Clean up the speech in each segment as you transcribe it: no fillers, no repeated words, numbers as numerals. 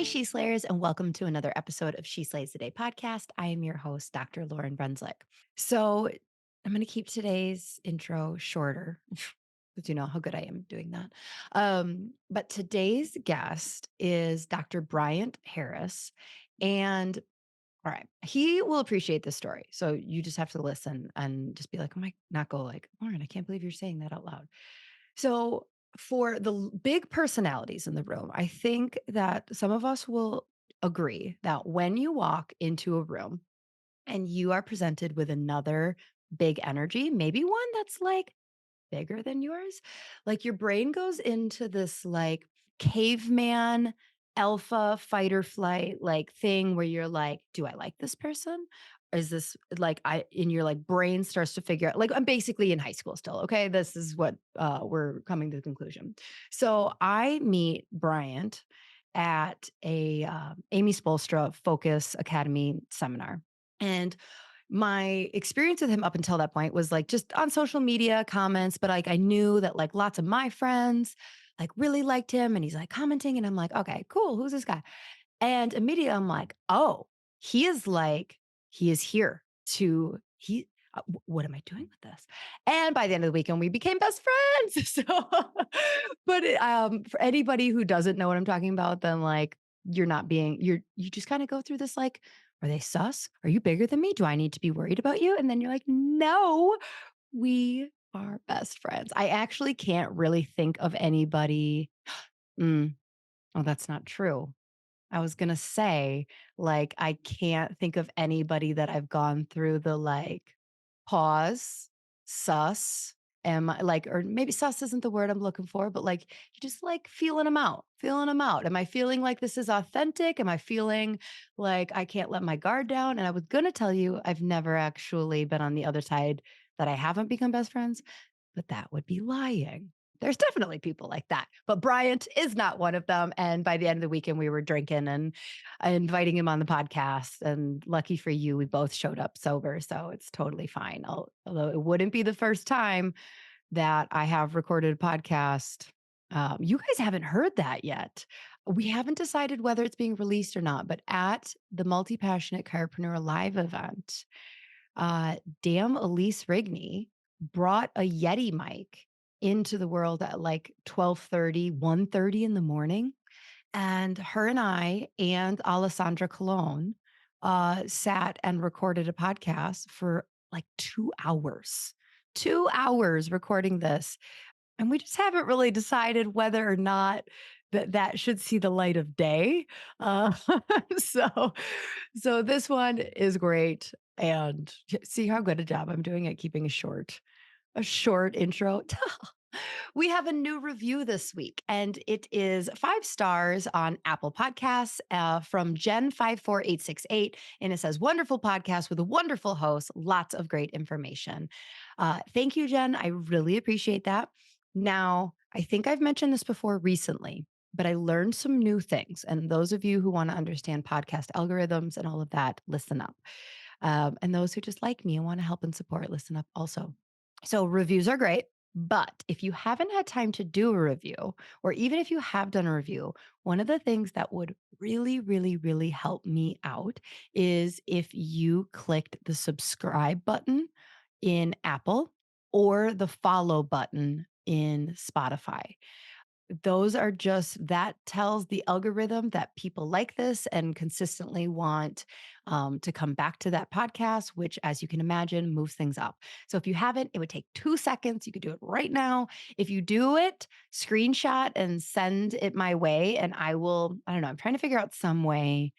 Hey, She Slayers, and welcome to another episode of She Slays the Day podcast. I am your host, Dr. Lauryn Brunslick. So I'm going to keep today's intro shorter because you know how good I am doing that. But today's guest is Dr. Bryant Harris. And all right, he will appreciate this story. So you just have to listen and just be like, oh my, not go like, Lauryn, I can't believe you're saying that out loud. So, for the big personalities in the room, I think that some of us will agree that when you walk into a room and you are presented with another big energy, maybe one that's like bigger than yours, like your brain goes into this like caveman alpha fight or flight like thing where you're like, do I like this person? Is this like I in your like brain starts to figure out like I'm basically in high school still. Okay. This is what we're coming to the conclusion. So I meet Bryant at a Amy Spolstra Focus Academy seminar. And my experience with him up until that point was like just on social media comments, but like I knew that like lots of my friends like really liked him and he's like commenting and I'm like, okay, cool. Who's this guy? And immediately I'm like, oh, he is like, he is here to, what am I doing with this? And by the end of the weekend, we became best friends. So, but for anybody who doesn't know what I'm talking about, then like, you just kind of go through this like, are they sus? Are you bigger than me? Do I need to be worried about you? And then you're like, no, we are best friends. I actually can't really think of anybody. Mm, oh, that's not true. I was gonna say, like, I can't think of anybody that I've gone through the like pause, sus, am I like, or maybe sus isn't the word I'm looking for, but like you just like feeling them out, feeling them out. Am I feeling like this is authentic? Am I feeling like I can't let my guard down? And I was gonna tell you, I've never actually been on the other side that I haven't become best friends, but that would be lying. There's definitely people like that, but Bryant is not one of them. And by the end of the weekend, we were drinking and inviting him on the podcast. And lucky for you, we both showed up sober. So it's totally fine. Although it wouldn't be the first time that I have recorded a podcast. You guys haven't heard that yet. We haven't decided whether it's being released or not, but at the Multi Passionate Chiropreneur Live event, damn Elise Rigney brought a Yeti mic into the world at like 12:30, 1:30 in the morning. And her and I and Alessandra Colon sat and recorded a podcast for like 2 hours. 2 hours recording this. And we just haven't really decided whether or not that should see the light of day. Uh, so, so this one is great, and see how good a job I'm doing at keeping a short intro. We have a new review this week, and it is 5 stars on Apple Podcasts from Jen54868. And it says, wonderful podcast with a wonderful host, lots of great information. Thank you, Jen. I really appreciate that. Now, I think I've mentioned this before recently, but I learned some new things. And those of you who want to understand podcast algorithms and all of that, listen up. And those who just like me and want to help and support, listen up also. So, reviews are great. But if you haven't had time to do a review, or even if you have done a review, one of the things that would really, really, really help me out is if you clicked the subscribe button in Apple or the follow button in Spotify. Those are just that tells the algorithm that people like this and consistently want to come back to that podcast, which, as you can imagine, moves things up. So if you haven't, it would take 2 seconds. You could do it right now. If you do it, screenshot and send it my way, and I will. I don't know. I'm trying to figure out some way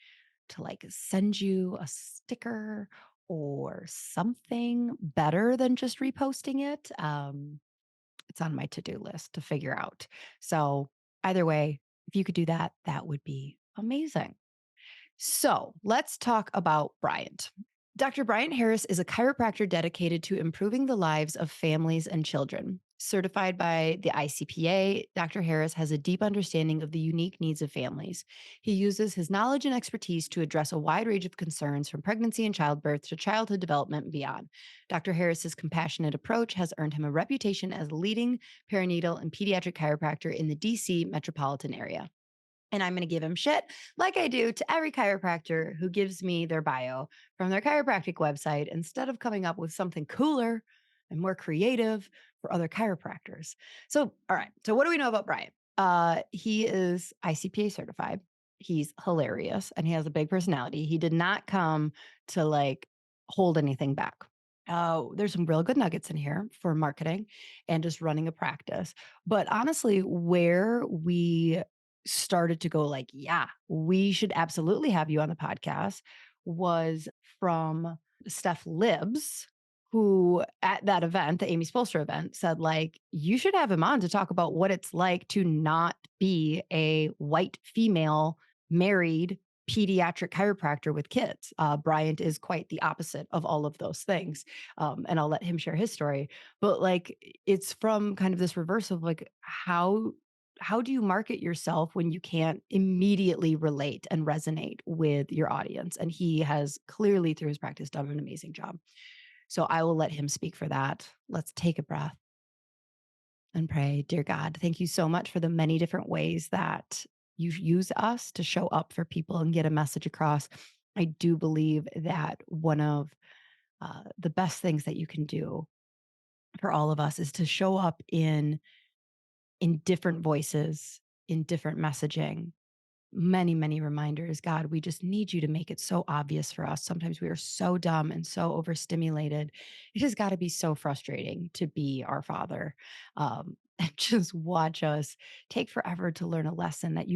to like send you a sticker or something better than just reposting it. It's on my to-do list to figure out. So either way, if you could do that, that would be amazing. So let's talk about Bryant. Dr. Bryant Harris is a chiropractor dedicated to improving the lives of families and children. Certified by the ICPA, Dr. Harris has a deep understanding of the unique needs of families. He uses his knowledge and expertise to address a wide range of concerns from pregnancy and childbirth to childhood development and beyond. Dr. Harris's compassionate approach has earned him a reputation as a leading perinatal and pediatric chiropractor in the DC metropolitan area. And I'm going to give him shit like I do to every chiropractor who gives me their bio from their chiropractic website instead of coming up with something cooler and more creative for other chiropractors. So, all right. So, what do we know about Bryant? He is ICPA certified. He's hilarious and he has a big personality. He did not come to like hold anything back. There's some real good nuggets in here for marketing and just running a practice. But honestly, where we started to go like, yeah, we should absolutely have you on the podcast was from Steph Libbs, who at that event, the Amy Spolster event, said, like, you should have him on to talk about what it's like to not be a white female married pediatric chiropractor with kids. Bryant is quite the opposite of all of those things. And I'll let him share his story. But like, it's from kind of this reverse of like, how do you market yourself when you can't immediately relate and resonate with your audience? And he has clearly, through his practice, done an amazing job. So I will let him speak for that. Let's take a breath and pray. Dear God, thank you so much for the many different ways that you use us to show up for people and get a message across. I do believe that one of the best things that you can do for all of us is to show up in different voices, in different messaging, many reminders. God, we just need you to make it so obvious for us. Sometimes we are so dumb and so overstimulated. It has got to be so frustrating to be our father, and just watch us take forever to learn a lesson that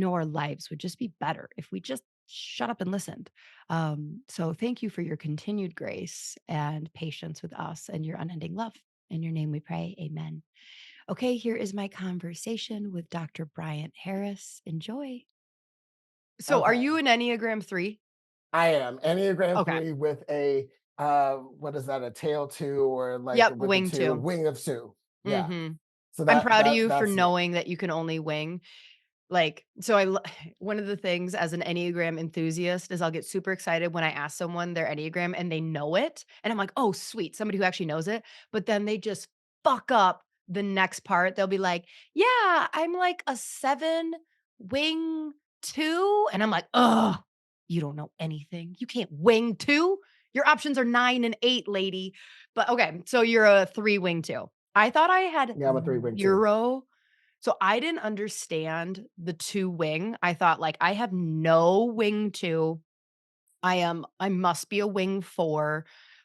our lives would just be better if we just shut up and listened. So thank you for your continued grace and patience with us and your unending love. In your name we pray. Amen. Okay, here is my conversation with Dr. Bryant Harris. Enjoy. So, are Okay, you an Enneagram 3? I am Enneagram Okay. 3 with a what is that, a tail 2 or like Yep, with the wing 2, 2. wing of 2. Yeah. Mhm. So I'm that proud of that you for that's me. knowing that you can only wing. Like, so one of the things as an Enneagram enthusiast is I'll get super excited when I ask someone their Enneagram and they know it. And I'm like, oh, sweet, somebody who actually knows it. But then they just fuck up the next part. They'll be like, yeah, I'm like a 7 wing 2. And I'm like, oh, you don't know anything. You can't wing 2. Your options are 9 and 8, lady. But okay, so you're a 3 wing 2. I thought I had Yeah, I'm a 3 wing 2. 0. So I didn't understand the 2 wing. I thought like I have no wing 2. I must be a wing 4.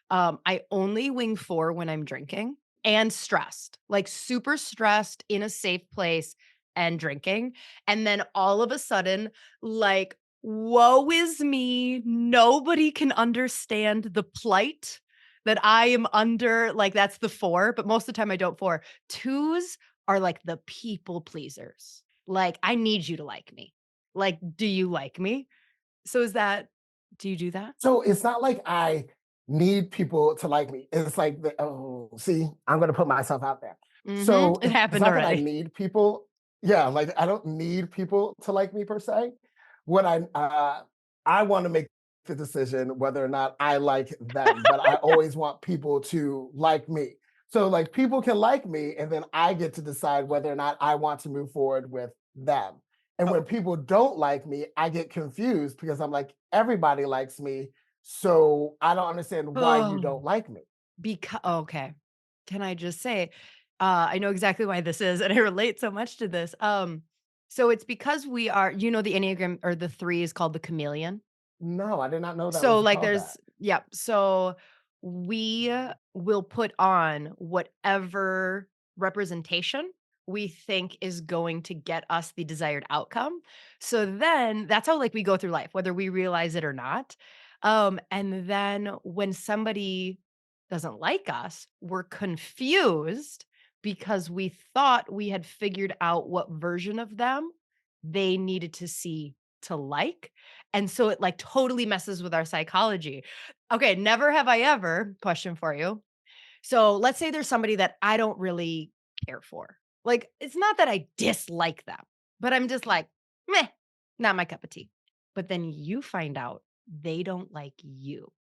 I only wing 4 when I'm drinking and stressed, like super stressed in a safe place and drinking. And then all of a sudden, like, woe is me. Nobody can understand the plight that I am under. Like, that's the 4, but most of the time I don't 4. 2s are like the people pleasers. Like, I need you to like me. Like, do you like me? So do you do that? So it's not like I need people to like me. It's like oh, see, I'm gonna put myself out there. Mhm. So It it's happened not that I already. need people. Yeah, like I don't need people to like me per se. What I want to make the decision whether or not I like them, but I always want people to like me. So like people can like me, and then I get to decide whether or not I want to move forward with them. And when Oh. people don't like me, I get confused because I'm like, everybody likes me. So I don't understand why you Oh, don't like me. okay. Can I just say, I know exactly why this is, and I relate so much to this. So it's because the Enneagram or the 3 is called the chameleon. No, I did not know that So, was like, called that. so we will put on whatever representation we think is going to get us the desired outcome. So then that's how, like, we go through life, whether we realize it or not. And then when somebody doesn't like us, we're confused because we thought we had figured out what version of them they needed to see to like. And so it like totally messes with our psychology. Okay, never have I ever, question for you. So let's say there's somebody that I don't really care for. Like, it's not that I dislike them, but I'm just like, meh, not my cup of tea. But then you find out they don't like you.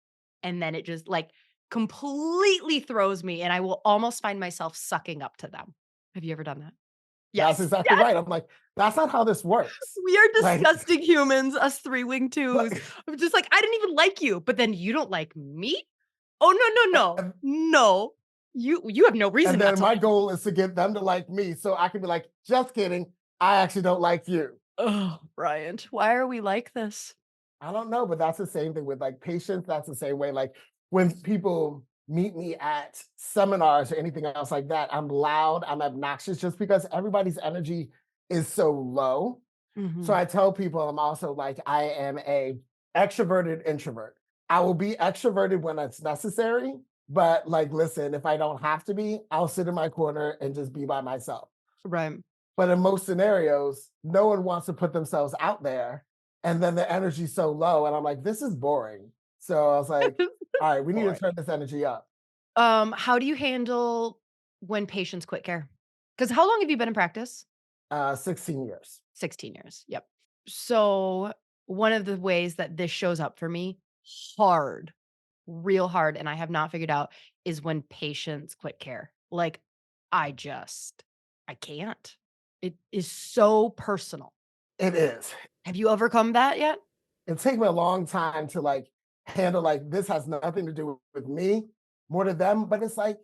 And then it just like completely throws me and I will almost find myself sucking up to them. Have you ever done that? That's Yes. exactly Yes. right. I'm like, that's not how this works. We are Like, disgusting humans, us three-winged twos. like I'm just like, "I didn't even like you, but then you don't like me? Oh, no, no, no. and, No. You have no and reason not then to my like me." goal is to get them to like me so I can be like, just kidding. I actually don't like you. Oh, Bryant, why are we like this? I don't know, but that's the same thing with like patients. That's the same way. Like when people meet me at seminars or anything else like that, I'm loud, I'm obnoxious just because everybody's energy is so low. So Mhm. I tell people I'm also like, I am a extroverted introvert. I will be extroverted when it's necessary, but like, listen, if I don't have to be, I'll sit in my corner and just be by myself. Right. But in most scenarios, no one wants to put themselves out there. And then the energy's so low. And I'm like, this is boring. So I was like, all right, we need to Boring. turn this energy up. How do you handle when patients quit care? Because how long have you been in practice? 16 years. 16 years. Yep. So, one of the ways that this shows up for me hard, real hard, and I have not figured out is when patients quit care. Like, I just I can't. It is so personal. It is. Have you overcome that yet? It takes me a long time to like handle like this has nothing to do with me, more to them. But it's like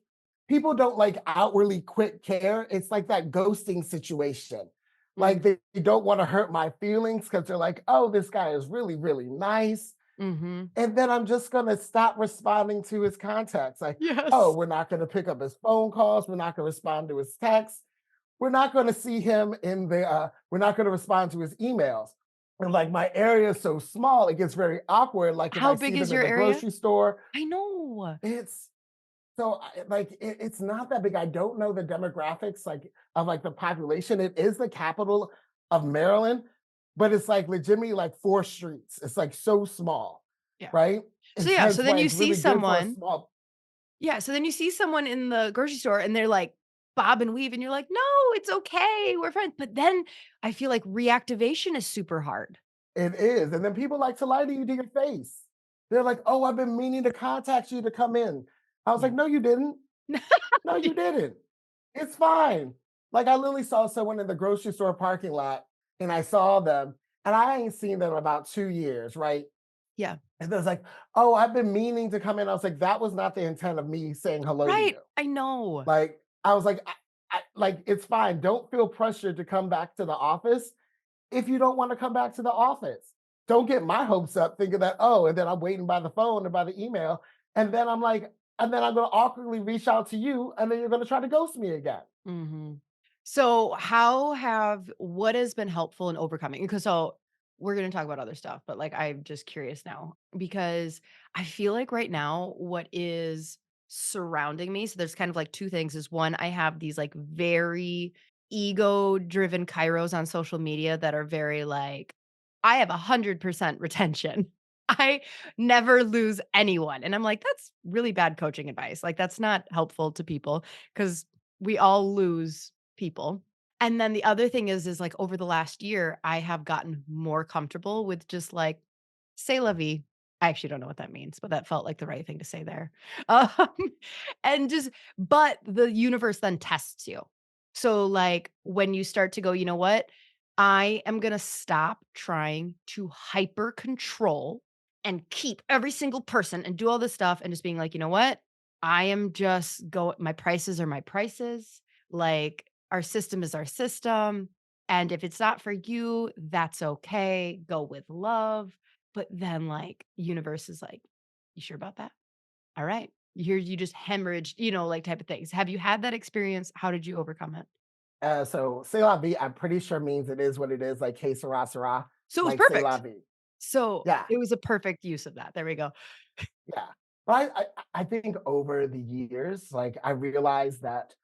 people don't like outwardly quit care. It's like that ghosting situation. Like Mm, they don't want to hurt my feelings because they're like, oh, this guy is really, really nice. mhm. And then I'm just gonna stop responding to his contacts. Like, oh, Yes. we're not gonna pick up his phone calls, we're not gonna respond to his texts, we're not gonna see him in the we're not gonna respond to his emails. And like my area is so small, it gets very awkward. Like if How I see big is them in your the area? grocery store, I know. it's it's not that big. I don't know the demographics like of like the population. It is the capital of Maryland, but it's like legitimately like four streets. It's like so small, Yeah. right? So, It's yeah, so hence then why you it's see really good for a someone small. Yeah, so then you see someone in the grocery store and they're like bob and weave and you're like, "No, it's okay. We're friends." But then I feel like reactivation is super hard. It is, and then people like to lie to you to your face. They're like, "Oh, I've been meaning to contact you to come in." I was Yeah. like, "No, you didn't. No, you didn't. It's fine." Like I literally saw someone in the grocery store parking lot, and I saw them, and I ain't seen them in about 2 years, right? Yeah. And there's like, "Oh, I've been meaning to come in." I was like, "That was not the intent of me saying hello to Right. you." I know. Like, I was like, like, it's fine. Don't feel pressured to come back to the office if you don't want to come back to the office. Don't get my hopes up thinking that, oh, and then I'm waiting by the phone or by the email. And then I'm like, and then I'm going to awkwardly reach out to you. And then you're going to try to ghost me again. Mhm. So, what has been helpful in overcoming? Because we're gonna talk about other stuff, but like I'm just curious now because I feel like right now what is surrounding me, so there's kind of like two things is one, I have these like very ego driven kairos on social media that are very like, I have 100% retention. I never lose anyone. And I'm like, that's really bad coaching advice. Like, that's not helpful to people because we all lose people. And then the other thing is like over the last year, I have gotten more comfortable with just like, say la vie. I actually don't know what that means, but that felt like the right thing to say there. Um, and just, but the universe then tests you. So, like, when you start to go, you know what? I am going to stop trying to hyper control and keep every single person and do all this stuff and just being like, you know what? I am just my prices are my prices. Like our system is our system. And if it's not for you, that's okay. Go with love. But then like universe is like, you sure about that? All right. Here you just hemorrhaged, like type of things. Have you had that experience? How did you overcome it? So, c'est la vie, I'm pretty sure means it is what it is, like, hey, Sarah, Sarah, So it was like, c'est la perfect. vie. So Yeah. it was a perfect use of that. There we go. Yeah. But I think over the years, like I realized that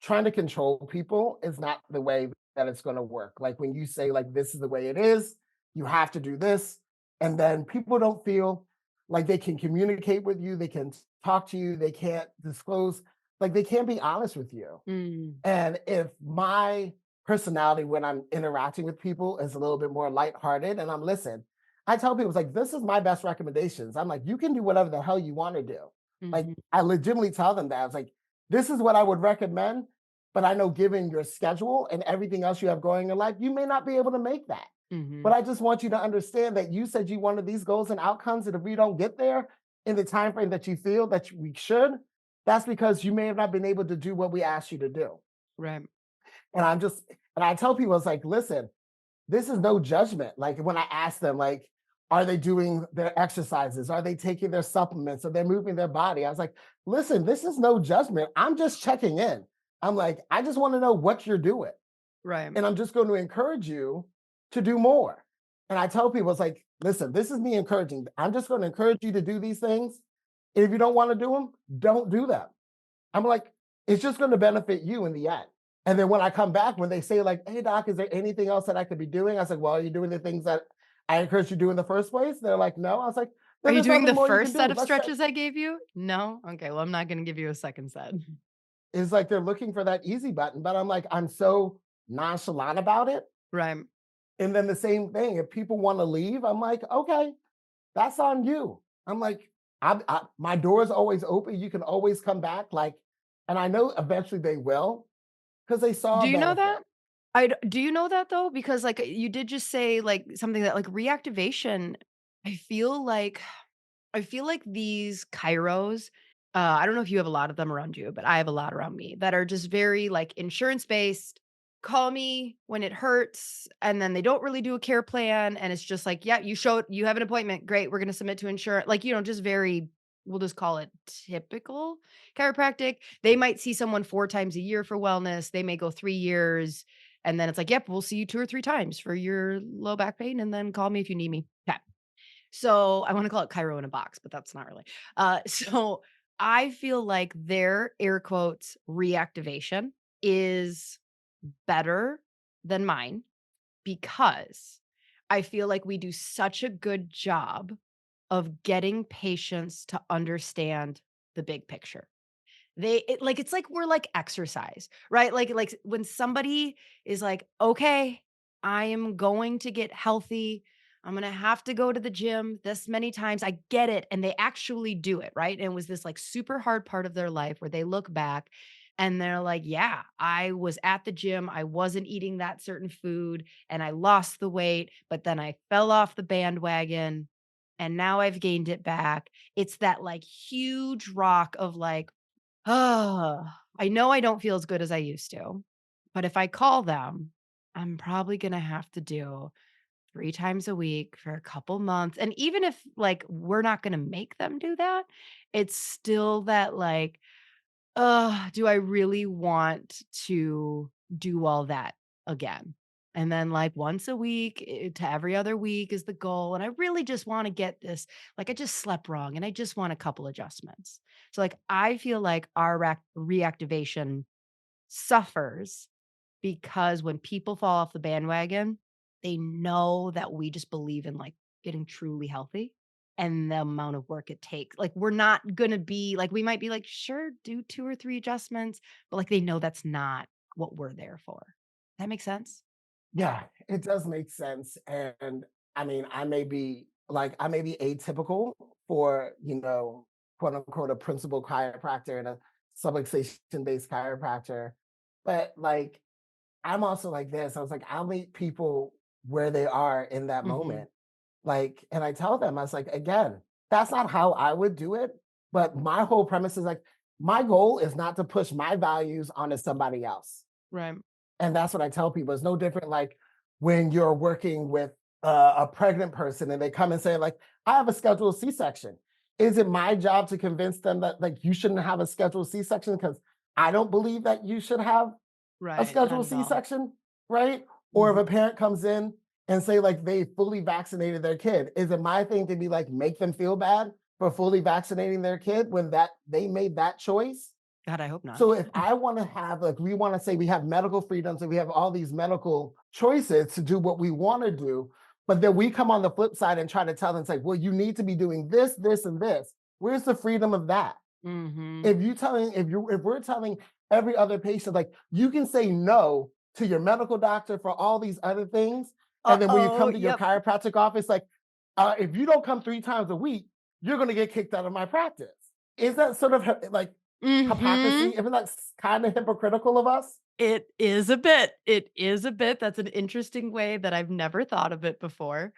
trying to control people is not the way that it's going to work. Like when you say like this is the way it is, you have to do this, and then people don't feel like they can communicate with you, they can talk to you, they can't disclose, like they can't be honest with you. Mm, And if my personality when I'm interacting with people is a little bit more lighthearted and I'm listen, I tell people it's like this is my best recommendations. I'm like, you can do whatever the hell you want to do. Like mhm. I legitimately tell them that. I was like, this is what I would recommend. But I know given your schedule and everything else you have going in life, you may not be able to make that. But Mhm. I just want you to understand that you said you wanted these goals and outcomes, and if we don't get there in the time frame that you feel that we should, that's because you may have not been able to do what we asked you to do. Right. And and I tell people, it's like, listen, this is no judgment. Like when I ask them, like, are they doing their exercises? Are they taking their supplements? Are they moving their body? I was like, listen, this is no judgment. I'm just checking in. I'm like, I just want to know what you're doing. Right. And I'm just going to encourage you to do more. And I tell people, it's like, listen, this is me encouraging. I'm just going to encourage you to do these things. And if you don't want to do them, don't do them. I'm like, it's just going to benefit you in the end. And then when I come back, when they say, like, hey, doc, is there anything else that I could be doing? I said, well, are you doing the things that I encouraged you to do in the first place? They're like, no. I was like, Are then you there's doing nothing the more you can first do. set of Let's check. stretches I gave you? No? Okay, well, I'm not gonna give you a second set. It's like they're looking for that easy button. But I'm like, I'm so nonchalant about it. Right. And then the same thing, if people want to leave, I'm like, okay, that's on you. I'm like, my door is always open. You can always come back. Like, and I know eventually they will because they saw Do a you know benefit. that? Do you know that though? Because, like, you did just say, like, something that, like, reactivation, I feel like I feel like these chiros, I don't know if you have a lot of them around you, but I have a lot around me that are just very, like, insurance based. Call me when it hurts, and then they don't really do a care plan, and it's just like, yeah, you have an appointment, great, we're gonna submit to insurance, like, just very, we'll just call it typical chiropractic. They might see someone 4 times a year for wellness. They may go 3 years, and then it's like, yep, we'll see you 2 or 3 times for your low back pain, and then call me if you need me. 'Kay. So I want to call it Cairo in a box, but that's not really. So I feel like their air quotes reactivation is better than mine because I feel like we do such a good job of getting patients to understand the big picture. It's like we're like exercise, right? Like when somebody is like, "Okay, I am going to get healthy. I'm gonna have to go to the gym this many times." I get it, and they actually do it, right? And it was this, like, super hard part of their life where they look back and they're like, "Yeah, I was at the gym, I wasn't eating that certain food, and I lost the weight, but then I fell off the bandwagon, and now I've gained it back." It's that, like, huge rock of, like, oh, I know I don't feel as good as I used to, but if I call them, I'm probably gonna have to do 3 times a week for a couple months, and even if, like, we're not gonna make them do that, it's still that, like, do I really want to do all that again? And then, like, once a week, to every other week is the goal, and I really just wanna get this, like, I just slept wrong, and I just want a couple adjustments. So, like, I feel like our reactivation suffers because when people fall off the bandwagon, they know that we just believe in, like, getting truly healthy and the amount of work it takes. Like, we're not gonna be like, we might be like, "Sure, do 2 or 3 adjustments," but, like, they know that's not what we're there for. That makes sense? Yeah, it does make sense. And I mean, I may be atypical for, quote unquote, a principal chiropractor and a subluxation based chiropractor. But like, I'm also like this. I was like, I'll meet people where they are in that Mhm. moment. Like, and I tell them, I was like, again, that's not how I would do it. But my whole premise is like, my goal is not to push my values onto somebody else. Right. And that's what I tell people. It's no different like when you're working with a pregnant person and they come and say, like, I have a scheduled C-section. Is it my job to convince them that like you shouldn't have a scheduled C-section because I don't believe that you should have a Right, not scheduled at all. C-section, right? Or if Mhm. a parent comes in and say like they fully vaccinated their kid, is it my thing to be like make them feel bad for fully vaccinating their kid when that they made that choice? God, I hope not. So if I want to have like we want to say we have medical freedoms and we have all these medical choices to do what we want to do, but then we come on the flip side and try to tell them it's like, well, you need to be doing this, this, and this. Where's the freedom of that? Mhm. If we're telling every other patient like you can say no to your medical doctor for all these other things, and then when you Uh-oh, come to your yep. chiropractic office, like if you don't come 3 times a week, you're going to get kicked out of my practice. Is that sort of like Mhm. hypocrisy? Isn't that kind of hypocritical of us? It is a bit. It is a bit. That's an interesting way that I've never thought of it before.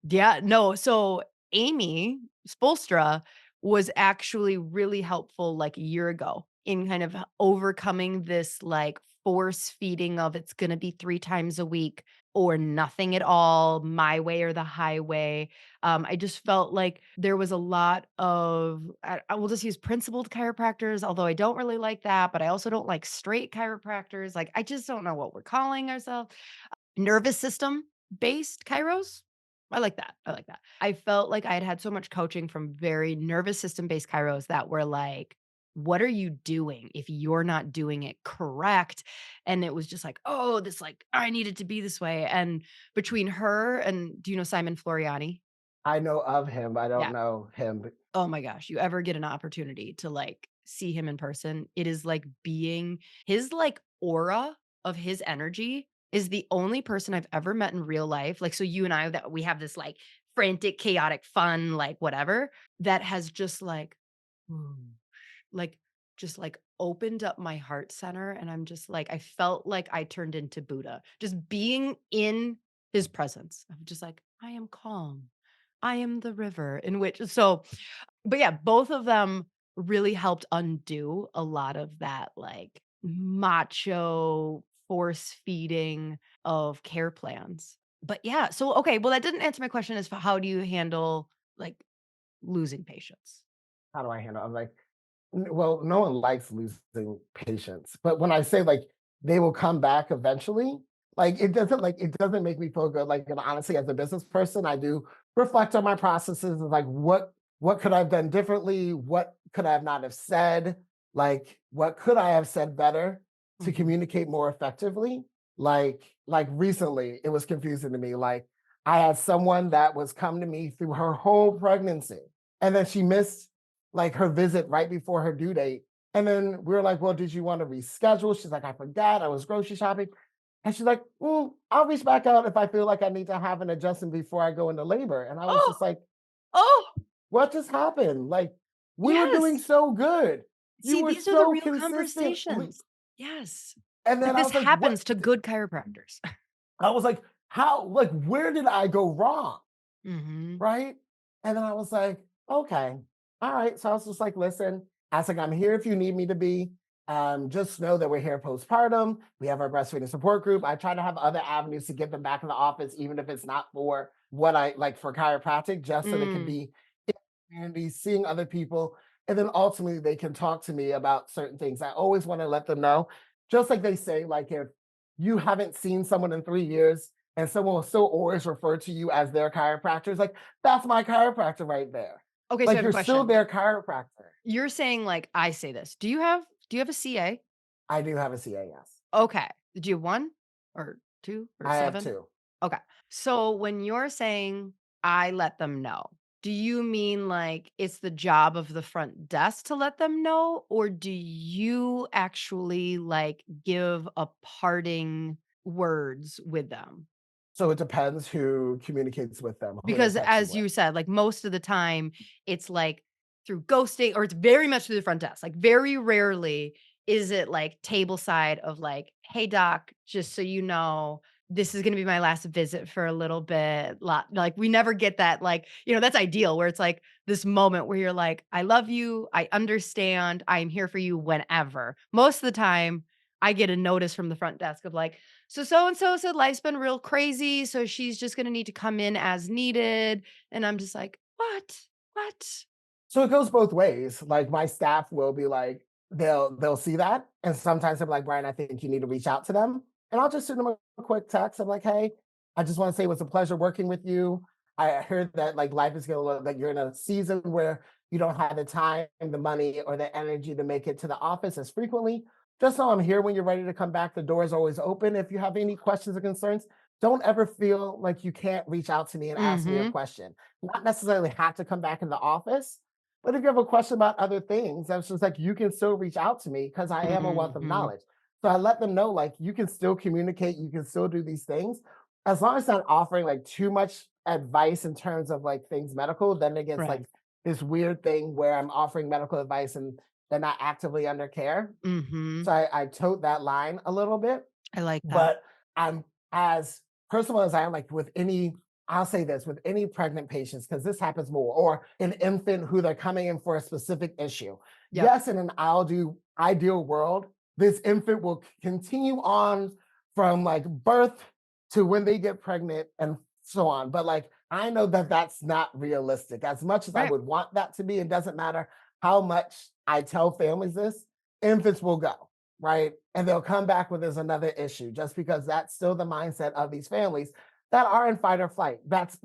Yeah, no, so Amy Spolstra was actually really helpful like a year ago in kind of overcoming this like force feeding of it's going to be 3 times a week or nothing at all, my way or the highway. I just felt like there was a lot of I will just use principled chiropractors, although I don't really like that, but I also don't like straight chiropractors. Like I just don't know what we're calling ourselves. Nervous system based chiros? I like that, I like that. I felt like I had had so much coaching from very nervous system based chiros that were like, "What are you doing if you're not doing it correct?" And it was just like, "Oh, this like, I need it to be this way." And between her and do you know Simon Floriani? I know of him, I don't Yeah. know him. Oh my gosh, you ever get an opportunity to, like, see him in person, it is like being his, like, aura of his energy is the only person I've ever met in real life, like, so you and I that we have this, like, frantic, chaotic, fun, like, whatever, that has just, "Whoosh," like, just, like, opened up my heart center, and I'm just like I felt like I turned into Buddha, just being in his presence. I'm just like, "I am calm. I am the river," in which so but yeah, both of them really helped undo a lot of that, like, macho force feeding of care plans. But yeah, so okay, well, that didn't answer my question as for how do you handle, like, losing patients? How do I handle I'm like, well, no one likes losing patience, but when I say, like, they will come back eventually, like, it doesn't make me feel good, like, and honestly, as a business person, I do reflect on my processes of, like, what could I have done differently? What could I have not have said? Like, what could I have said better to Mhm. communicate more effectively? Like, recently, it was confusing to me, like, I had someone that was come to me through her whole pregnancy, and then she missed like her visit right before her due date. And then we were like, well, did you want to reschedule? She's like, I forgot. I was grocery shopping. And she's like, I'll reach back out if I feel like I need to have an adjustment before I go into labor. And I was Oh! just like, Oh! what just happened? Like, we were doing Yes! so good. You See, were these are the so real consistently. conversations. Yes. And Like, then I this was like, what? happens to good chiropractors. I was like, how, like, where did I go wrong? Mhm. Right? And then I was like, okay, all right. So I was just like, listen, I was like, I'm here if you need me to be. Just know that we're here postpartum. We have our breastfeeding support group. I try to have other avenues to get them back in the office, even if it's not for what I like for chiropractic, just so they can Mm. be in the community, seeing other people. And then ultimately they can talk to me about certain things. I always want to let them know, just like they say, like if you haven't seen someone in 3 years and someone will still always refer to you as their chiropractor, it's like, that's my chiropractor right there. Okay, so I Like have a you're still question. their chiropractor. You're saying, like, I say this. Do you have a CA? I do have a CA, yes. Okay. Do you have 1 or 2 or I have 7? 2. Okay. So when you're saying, "I let them know," do you mean, like, it's the job of the front desk to let them know, or do you actually, like, give a parting words with them? So it depends who communicates with them, who they're Because texting as with. you said, like, most of the time, it's, like, through ghosting or it's very much through the front desk. Like, very rarely is it, like, table side of, like, "Hey, doc, just so you know, this is gonna be my last visit for a little bit." Like, we never get that, like that's ideal where it's, like, this moment where you're like, "I love you. I understand. I am here for you whenever." Most of the time, I get a notice from the front desk of, like, so and so said life's been real crazy, so she's just gonna need to come in as needed, and I'm just like, "What? What?" So it goes both ways. Like my staff will be like, they'll see that. And sometimes I'm like, Brian, I think you need to reach out to them. And I'll just send them a quick text. I'm like, hey, I just want to say it was a pleasure working with you. I heard that like life is gonna look like you're in a season where you don't have the time, the money, or the energy to make it to the office as frequently. Just know I'm here when you're ready to come back. The door is always open. If you have any questions or concerns, don't ever feel like you can't reach out to me and ask me a Mhm. question. Not necessarily have to come back in the office, but if you have a question about other things, that's just like you can still reach out to me because I am a wealth of Mhm. knowledge. So I let them know like you can still communicate, you can still do these things. As long as not offering like too much advice in terms of like things medical, then it gets Right. like this weird thing where I'm offering medical advice and and not actively under care. Mhm. So I tote that line a little bit, I like that. but I'm as personal as I am, like with any, I'll say this with any pregnant patients, because this happens more, or an infant who they're coming in for a specific issue. Yep. Yes, in an ideal world, this infant will continue on from like birth to when they get pregnant and so on. But like, I know that that's not realistic. As much as I Right. would want that to be, it doesn't matter how much I tell families this, infants will go, right? And they'll come back when there's another issue, just because that's still the mindset of these families that are in fight or flight. That's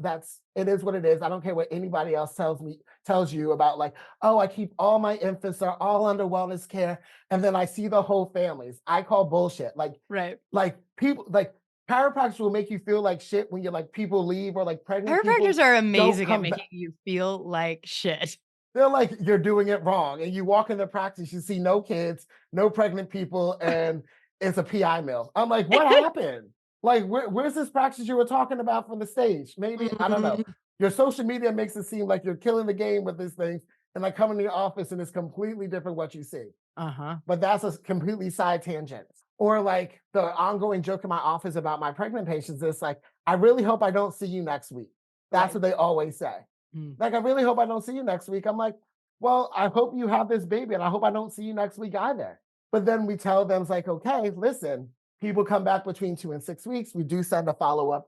it is what it is. I don't care what anybody else tells you about like, oh, I keep all my infants are all under wellness care, and then I see the whole families. I call bullshit. Right. Like people like chiropractors will make you feel like shit when you're like people leave or like pregnant people Chiropractors are don't amazing at come back. making you feel like shit. They're like, you're doing it wrong. And you walk in the practice, you see no kids, no pregnant people, and it's a PI mill. I'm like, what happened? Like, where's this practice you were talking about from the stage? Maybe, I don't know. Mhm. Your social media makes it seem like you're killing the game with these things. And I come in the office and it's completely different what you see. Uh-huh. But that's a completely side tangent. Or like the ongoing joke in my office about my pregnant patients is like, I really hope I don't see you next week. That's Right. what they always say. Mm. Like, I really hope I don't see you next week. I'm like, well, I hope you have this baby and I hope I don't see you next week either. But then we tell them, it's like, okay, listen, people come back between 2 and 6 weeks. We do send a follow up,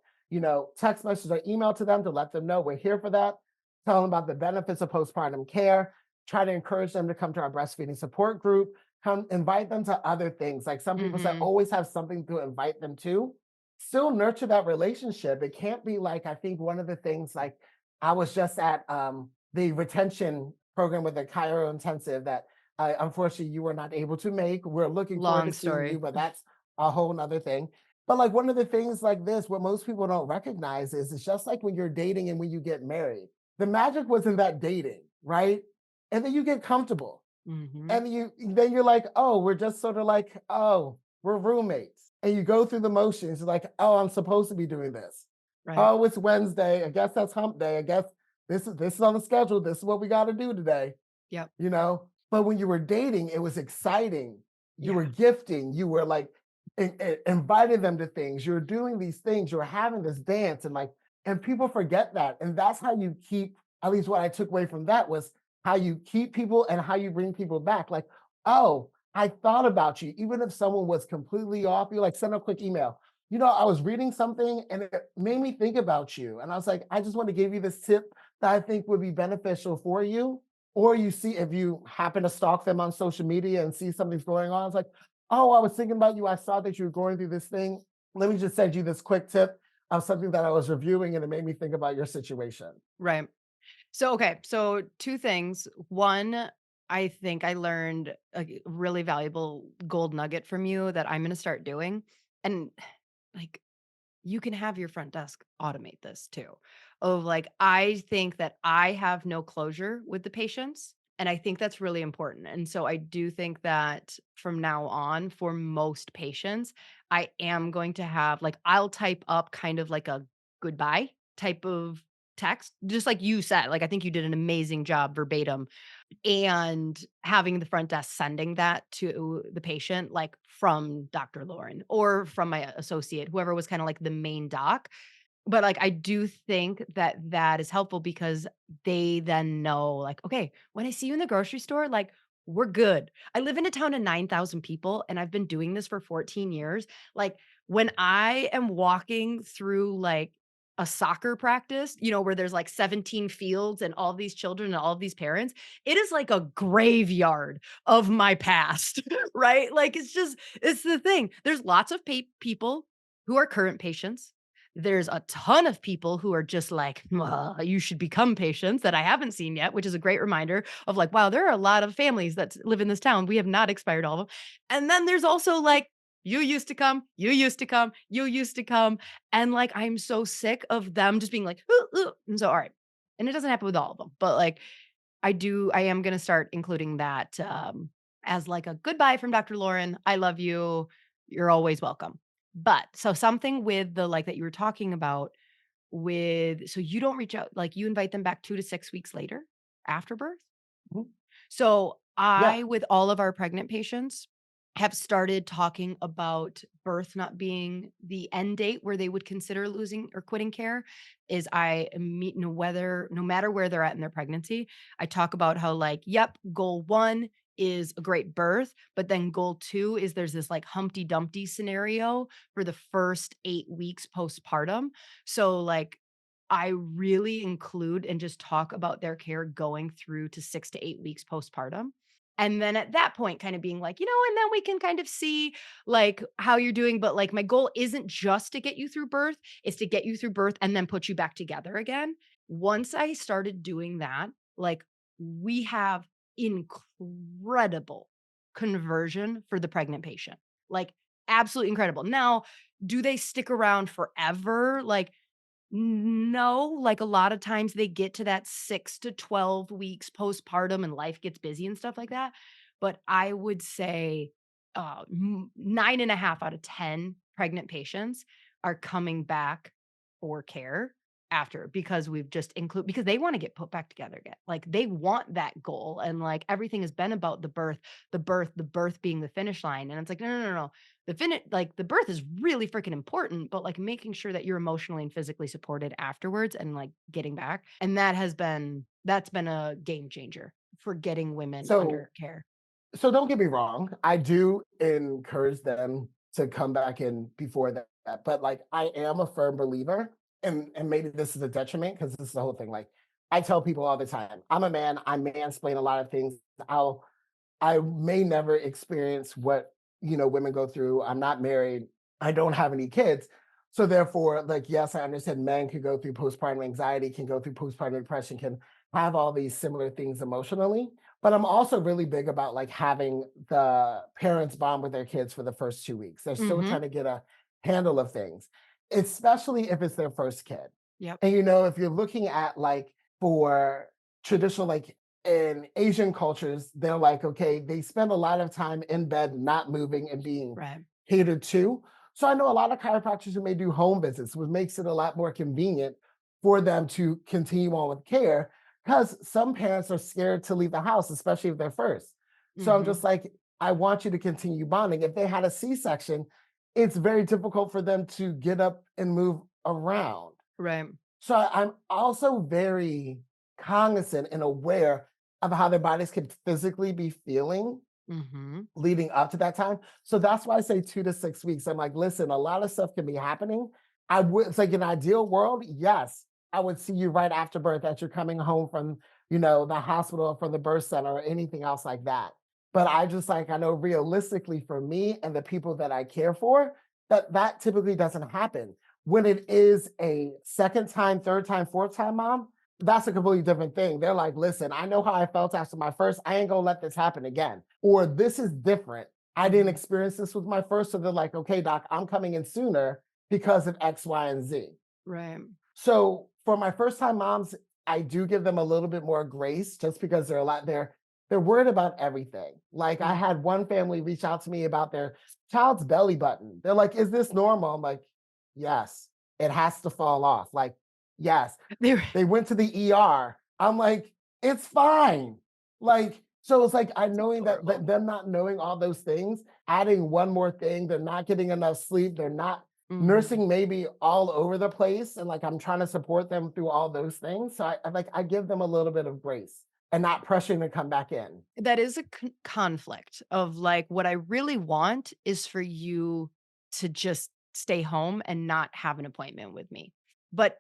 text message or email to them to let them know we're here for that. Tell them about the benefits of postpartum care. Try to encourage them to come to our breastfeeding support group. Come invite them to other things. Like some people say, Mhm. always have something to invite them to. Still nurture that relationship. It can't be like, I think one of the things like I was just at the retention program with the Chiro Intensive that unfortunately you were not able to make. We're looking forward to Long seeing you, story. but that's a whole nother thing. But like one of the things like this, what most people don't recognize is it's just like when you're dating and when you get married. The magic was in that dating, right? And then you get comfortable. Mhm. And then you're like, oh, we're just sort of like, oh, we're roommates. And you go through the motions, like, oh, I'm supposed to be doing this. Right. Oh, it's Wednesday. I guess that's hump day. I guess this is on the schedule. This is what we got to do today, Yep. you know? But when you were dating, it was exciting. You Yeah. were gifting, you were like inviting them to things. You were doing these things, you were having this dance and like, and people forget that. And that's how you keep, at least what I took away from that was how you keep people and how you bring people back. Like, oh, I thought about you. Even if someone was completely off, you like send a quick email. I was reading something and it made me think about you. And I was like, I just want to give you this tip that I think would be beneficial for you. Or you see, if you happen to stalk them on social media and see something's going on, it's like, oh, I was thinking about you. I saw that you were going through this thing. Let me just send you this quick tip of something that I was reviewing and it made me think about your situation. Right. So, okay. So, two things. One, I think I learned a really valuable gold nugget from you that I'm going to start doing. And like, you can have your front desk automate this too. Of like, I think that I have no closure with the patients. And I think that's really important. And so I do think that from now on, for most patients, I am going to have like, I'll type up kind of like a goodbye type of text, just like you said. Like, I think you did an amazing job verbatim and having the front desk sending that to the patient, like from Dr. Lauryn or from my associate, whoever was kind of like the main doc. But like, I do think that that is helpful because they then know, like, okay, when I see you in the grocery store, like, we're good. I live in a town of 9,000 people and I've been doing this for 14 years. Like, when I am walking through like a soccer practice, where there's like 17 fields and all these children and all of these parents, it is like a graveyard of my past, right? Like, it's the thing. There's lots of people who are current patients. There's a ton of people who are just like, you should become patients that I haven't seen yet, which is a great reminder of like, wow, there are a lot of families that live in this town. We have not expired all of them. And then there's also like, you used to come, you used to come, you used to come. And like, I'm so sick of them just being like, "Ooh, ooh." And so, all right. And it doesn't happen with all of them, but like, I am going to start including that as like a goodbye from Dr. Lauren. I love you. You're always welcome. But so something with the like that you were talking about with, so you don't reach out, like you invite them back 2 to 6 weeks later after birth. Mhm. So Yeah. with all of our pregnant patients, have started talking about birth not being the end date where they would consider losing or quitting care. Is I meet no matter where they're at in their pregnancy, I talk about how like, yep, goal one is a great birth, but then goal two is there's this like Humpty Dumpty scenario for the first 8 weeks postpartum. So like I really include and just talk about their care going through to 6 to 8 weeks postpartum. And then at that point, kind of being like, and then we can kind of see like how you're doing. But like my goal isn't just to get you through birth, it's to get you through birth and then put you back together again. Once I started doing that, like we have incredible conversion for the pregnant patient. Like absolutely incredible. Now, do they stick around forever? Like, no, like, a lot of times they get to that 6 to 12 weeks postpartum and life gets busy and stuff like that, but I would say, 9.5 out of 10 pregnant patients are coming back for care after because we've just include because they wanna get put back together again, like, they want that goal, and, like, everything has been about the birth being the finish line, and it's like, "No, no, no, no, the birth is really freaking important, but, like, making sure that you're emotionally and physically supported afterwards and, like, getting back, and that's been a game changer for getting women So under care. So don't get me wrong, I do encourage them to come back in before that, but, like, I am a firm believer, and maybe this is a detriment because this is the whole thing, like, I tell people all the time, I'm a man, I mansplain a lot of things, I may never experience what, women go through. I'm not married. I don't have any kids. So therefore, like, yes, I understand men can go through postpartum anxiety, can go through postpartum depression, can have all these similar things emotionally. But I'm also really big about like having the parents bond with their kids for the first 2 weeks. They're still Mhm. trying to get a handle of things, especially if it's their first kid. Yep. And if you're looking at like for traditional like in Asian cultures, they're like, okay, they spend a lot of time in bed, not moving and being Right. catered to. So I know a lot of chiropractors who may do home visits, which makes it a lot more convenient for them to continue on with care because some parents are scared to leave the house, especially if they're first. So I'm Mhm. just like, I want you to continue bonding. If they had a C-section, it's very difficult for them to get up and move around. Right. So I'm also very cognizant and aware of how their bodies could physically be feeling Mhm. leading up to that time. So that's why I say 2 to 6 weeks. I'm like, listen, a lot of stuff can be happening. It's like an ideal world, yes, I would see you right after birth as you're coming home from, the hospital or from the birth center or anything else like that. But I just like, I know realistically for me and the people that I care for, that typically doesn't happen. When it is a second time, third time, fourth time mom, that's a completely different thing. They're like, listen, I know how I felt after my first. I ain't gonna let this happen again. Or this is different. I didn't Mhm. experience this with my first. So they're like, okay, doc, I'm coming in sooner because of X, Y, and Z. Right. So for my first time moms, I do give them a little bit more grace just because they're worried about everything. Like I Mhm. had one family reach out to me about their child's belly button. They're like, is this normal? I'm like, yes, it has to fall off. Like, yes. They were They went to the ER. I'm like, it's fine. Like, so it's like I knowing that adorable. them not knowing all those things, adding one more thing, they're not getting enough sleep, they're not Mhm. nursing maybe all over the place. And like I'm trying to support them through all those things. So I give them a little bit of grace and not pressuring to come back in. That is a conflict of like, what I really want is for you to just stay home and not have an appointment with me. But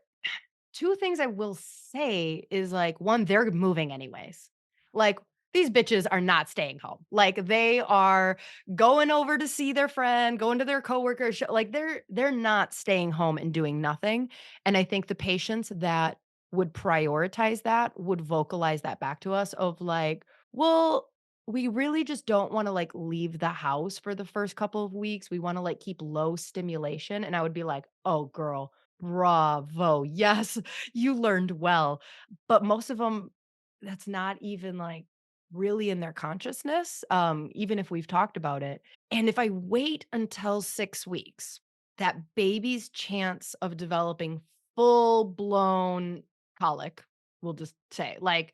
2 things I will say is like, 1, they're moving anyways. Like, these bitches are not staying home. Like, they are going over to see their friend, going to their coworker show, like, they're not staying home and doing nothing, and I think the patients that would prioritize that would vocalize that back to us of like, "Well, we really just don't wanna, like, leave the house for the first couple of weeks. We wanna, like, keep low stimulation," and I would be like, "Oh, girl, bravo. Yes, you learned well." But most of them, that's not even, like, really in their consciousness, even if we've talked about it. And if I wait until 6 weeks, that baby's chance of developing full-blown colic, we'll just say, like,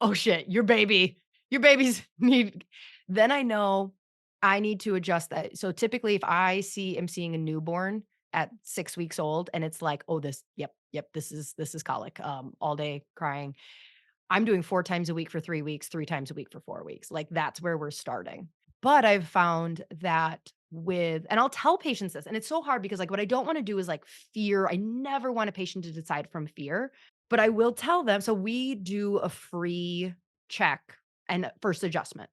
"Oh, shit, your baby your babies need, then I know I need to adjust that. So typically if am seeing a newborn at 6 weeks old and it's like, oh, yep, this is colic, all day crying. I'm doing 4 times a week for 3 weeks, 3 times a week for 4 weeks. Like, that's where we're starting. But I've found that and I'll tell patients this, and it's so hard because, like, what I don't wanna do is, like, fear. I never want a patient to decide from fear, but I will tell them, so we do a free check and first adjustment.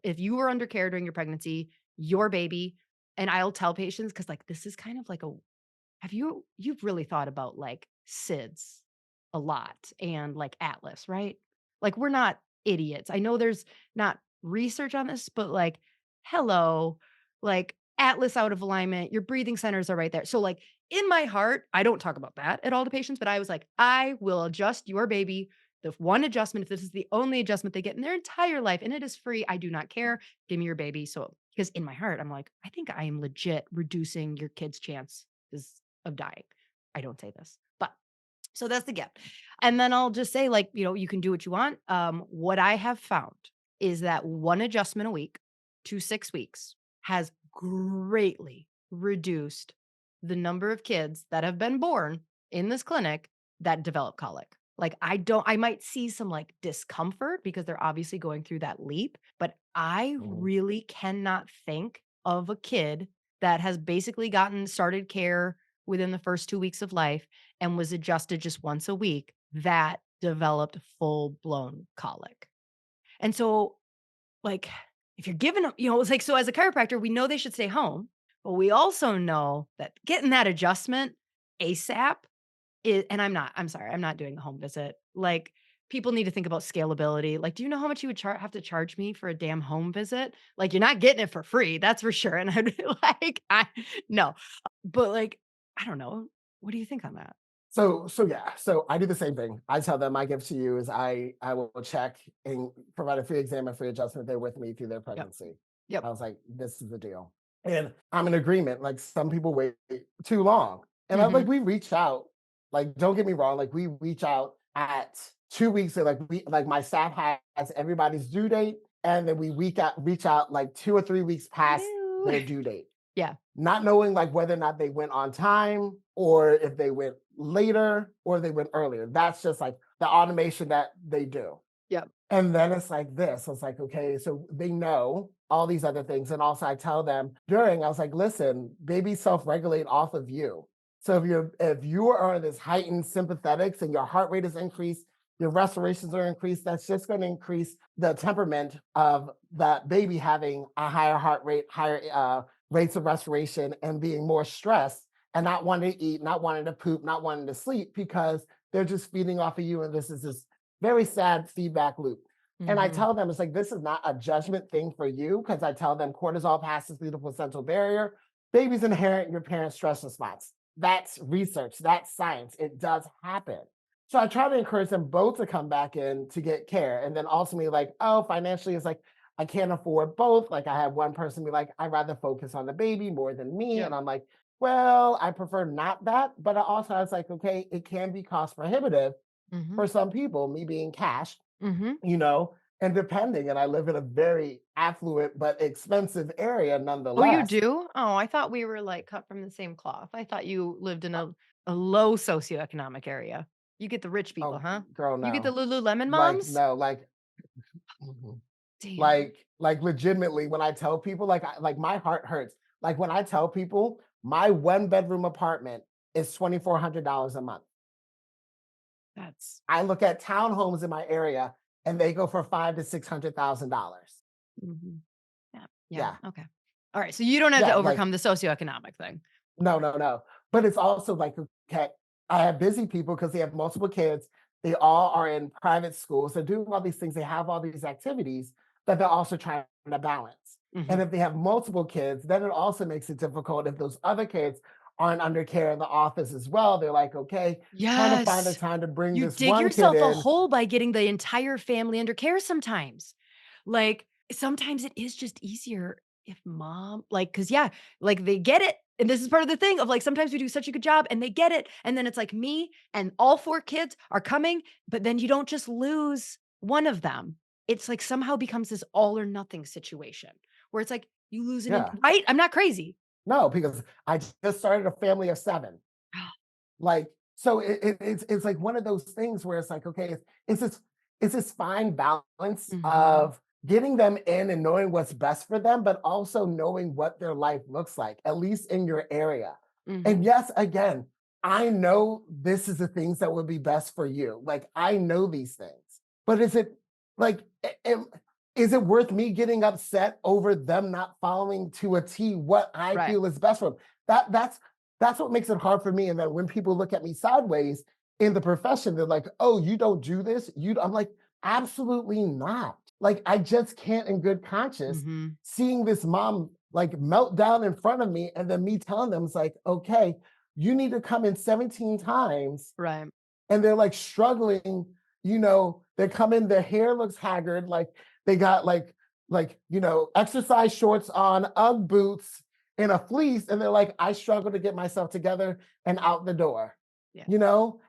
If you were under care during your pregnancy, your baby, and I'll tell patients because, like, this is kind of like a you've really thought about, like, SIDS a lot and, like, Atlas, right? Like, we're not idiots. I know there's not research on this, but, like, hello, like, Atlas out of alignment, your breathing centers are right there. So, like, in my heart, I don't talk about that at all to patients, but I was like, "I will adjust your baby, the one adjustment, if this is the only adjustment they get in their entire life, and it is free, I do not care. Give me your baby." So because in my heart, I'm like, "I think I am legit reducing your kid's chance of dying." I don't say this, but so that's the gift. And then I'll just say, like, you can do what you want. What I have found is that one adjustment a week to 6 weeks has greatly reduced the number of kids that have been born in this clinic that develop colic. Like, I might see some like discomfort because they're obviously going through that leap, but I Mhm. really cannot think of a kid that has basically gotten started care within the first 2 weeks of life and was adjusted just once a week that developed full-blown colic. And so, like, if you're giving them, it's like, so as a chiropractor, we know they should stay home, but we also know that getting that adjustment ASAP and I'm sorry, I'm not doing a home visit. Like, people need to think about scalability. Like, do you know how much you would have to charge me for a damn home visit? Like, you're not getting it for free, that's for sure. And I'd be like, no. But like, I don't know. What do you think on that? So yeah, so I do the same thing. I tell them my gift to you is I will check and provide a free exam and free adjustment. They're with me through their Yep. pregnancy. Yep. I was like, this is the deal. And I'm in agreement. Like some people wait too long. And I like Mhm. we reach out, like, don't get me wrong, like we reach out at 2 weeks and like my staff has everybody's due date. And then we reach out like 2 or 3 weeks past Hello. their due date, Yeah. not knowing like whether or not they went on time or if they went later or they went earlier. That's just like the automation that they do. Yep. And then it's like this. It's like, okay, so they know all these other things. And also I tell them during, I was like, listen, babies self-regulate off of you. So if you are in this heightened sympathetics and your heart rate is increased, your respirations are increased, that's just going to increase the temperament of that baby having a higher heart rate, higher rates of respiration, and being more stressed and not wanting to eat, not wanting to poop, not wanting to sleep because they're just feeding off of you. And this is this very sad feedback loop. And I Mhm. tell them, it's like, this is not a judgment thing for you, because I tell them cortisol passes through the placental barrier. Babies inherit your parents' stress response. That's research, that's science. It does happen. So I try to encourage them both to come back in to get care. And then ultimately, like, oh, financially, it's like, I can't afford both. Like, I had one person be like, I'd rather focus on the baby more than me. And Yep. I'm like, well, I prefer not that. But I also, I was like, okay, it can be cost prohibitive Mhm. for some people, me being cash, Mhm. you know, and depending, and I live in a very affluent but expensive area Oh, you nonetheless. do? Oh, I thought we were, like, cut from the same cloth. I thought you lived in Uh, a low socioeconomic area. You get the rich people, oh, huh? girl, You get the no. Lululemon Like, moms? no, like, mhm. Damn. Like legitimately, when I tell people, like my heart hurts. Like when I tell people my one-bedroom apartment is $2,400 a month. That's I look at townhomes in my area and they go for five to $600,000. mhm. Yeah. Yeah. Yeah. Okay. Alright, so you don't have to Yeah. Like, overcome the socioeconomic thing. no, no, no. But it's also like, okay, I have busy people because they have multiple kids. They all are in private schools. They're doing all these things. They have all these activities that they're also trying to balance. And Mhm. if they have multiple kids, then it also makes it difficult if those other kids aren't under care in the office as well. They're like, okay, trying to find the Yes. time to bring You this dig one kid yourself a in. hole by getting the entire family under care sometimes. Like, sometimes it is just easier if mom because yeah, like, they get it, and this is part of the thing of, like, sometimes we do such a good job, and they get it, and then it's like me and all 4 kids are coming, but then you don't just lose one of them. it's like somehow becomes this all or nothing situation where it's like you lose Yeah. right? I'm not crazy. No, because I just started a family of 7. Like, so it's like one of those things where it's like, okay, it's this it's this fine balance Mhm. of getting them in and knowing what's best for them, but also knowing what their life looks like, at least in your area. And Mhm. yes, again, I know this is the things that would be best for you. Like, I know these things, but is it like, is it worth me getting upset over them not following to a T what I Right. feel is best for them? That's what makes it hard for me. And then when people look at me sideways in the profession, they're like, "Oh, you don't do this." I'm like, absolutely not. Like, I just can't, in good conscience, Mhm. seeing this mom like melt down in front of me, and then me telling them, it's like, okay, you need to come in 17 times, Right. and they're like struggling, they come in, their hair looks haggard, like they got exercise shorts on, UGG boots, and a fleece, and they're like, I struggle to get myself together and out the door, Yeah.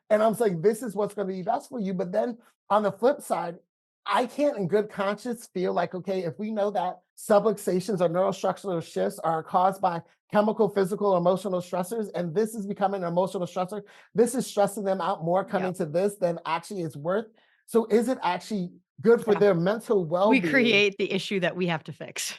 And I was like, this is what's going to be best for you. But then on the flip side, I can't in good conscience feel like, okay, if we know that subluxations or neurostructural shifts are caused by chemical, physical, emotional stressors, and this is becoming an emotional stressor, this is stressing them out more coming Yep. to this than actually it's worth. So is it actually good for Yeah. their mental We well-being? create the issue that we have to fix.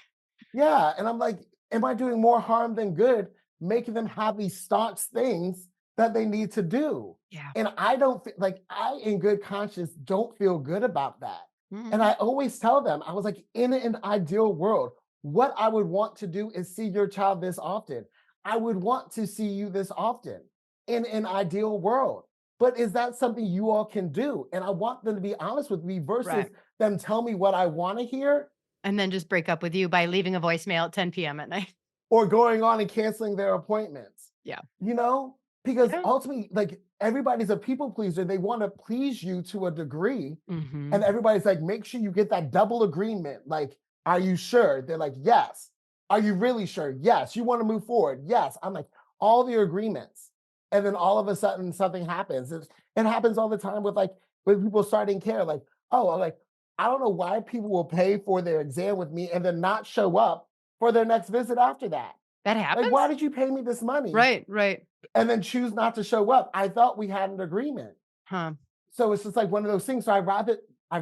Yeah. And I'm like, am I doing more harm than good, making them have these staunch things that they need to do? Yeah. And I don't like, I, in good conscience, don't feel good about that. And I Mhm. always tell them, I was like, in an ideal world, what I would want to do is see your child this often. I would want to see you this often in an ideal world. But is that something you all can do? And I want them to be honest with me versus Right. them tell me what I want to hear And then just break up with you by leaving a voicemail at 10 p.m. at night. or going on and canceling their appointments, Yeah. you know? Because Yeah. ultimately, like everybody's a people pleaser. They want to please you to a degree. And Mhm. everybody's like, make sure you get that double agreement. Like, are you sure? They're like, yes. Are you really sure? Yes. You want to move forward? Yes. I'm like, all the agreements. And then all of a sudden something happens. It happens all the time with like with people starting care. Like, oh, like, I don't know why people will pay for their exam with me and then not show up for their next visit after that. That Like, why happens? did you pay me this money Right, right. and then choose not to show up? I thought we had an agreement. Huh. So it's just like one of those things. So I'd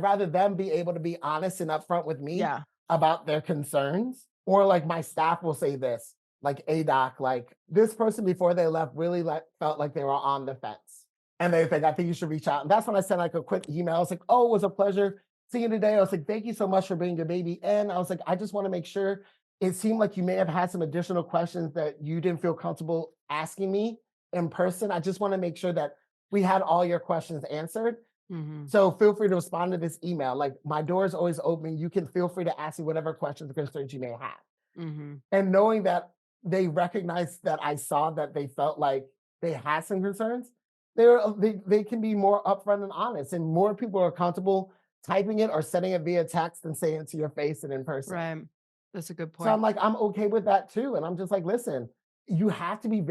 rather them be able to be honest and upfront with me Yeah. about their concerns. Or like my staff will say this, like, "A doc, like this person before they left really like felt like they were on the fence. And they think, I think you should reach out." And that's when I sent like a quick email. I was like, "Oh, it was a pleasure seeing you today." I was like, "Thank you so much for bringing your baby in." I was like, "I just want to make sure, it seemed like you may have had some additional questions that you didn't feel comfortable asking me in person. I just want to make sure that we had all your questions answered. Mhm. So feel free to respond to this email. Like, my door is always open. You can feel free to ask me whatever questions or concerns you may have." Mhm. And knowing that they recognized that I saw that they felt like they had some concerns, they can be more upfront and honest, and more people are comfortable typing it or sending it via text and saying it to your face and in person. Right. That's a good So I'm point. like, I'm okay with that too. And I'm just like, listen, you have to be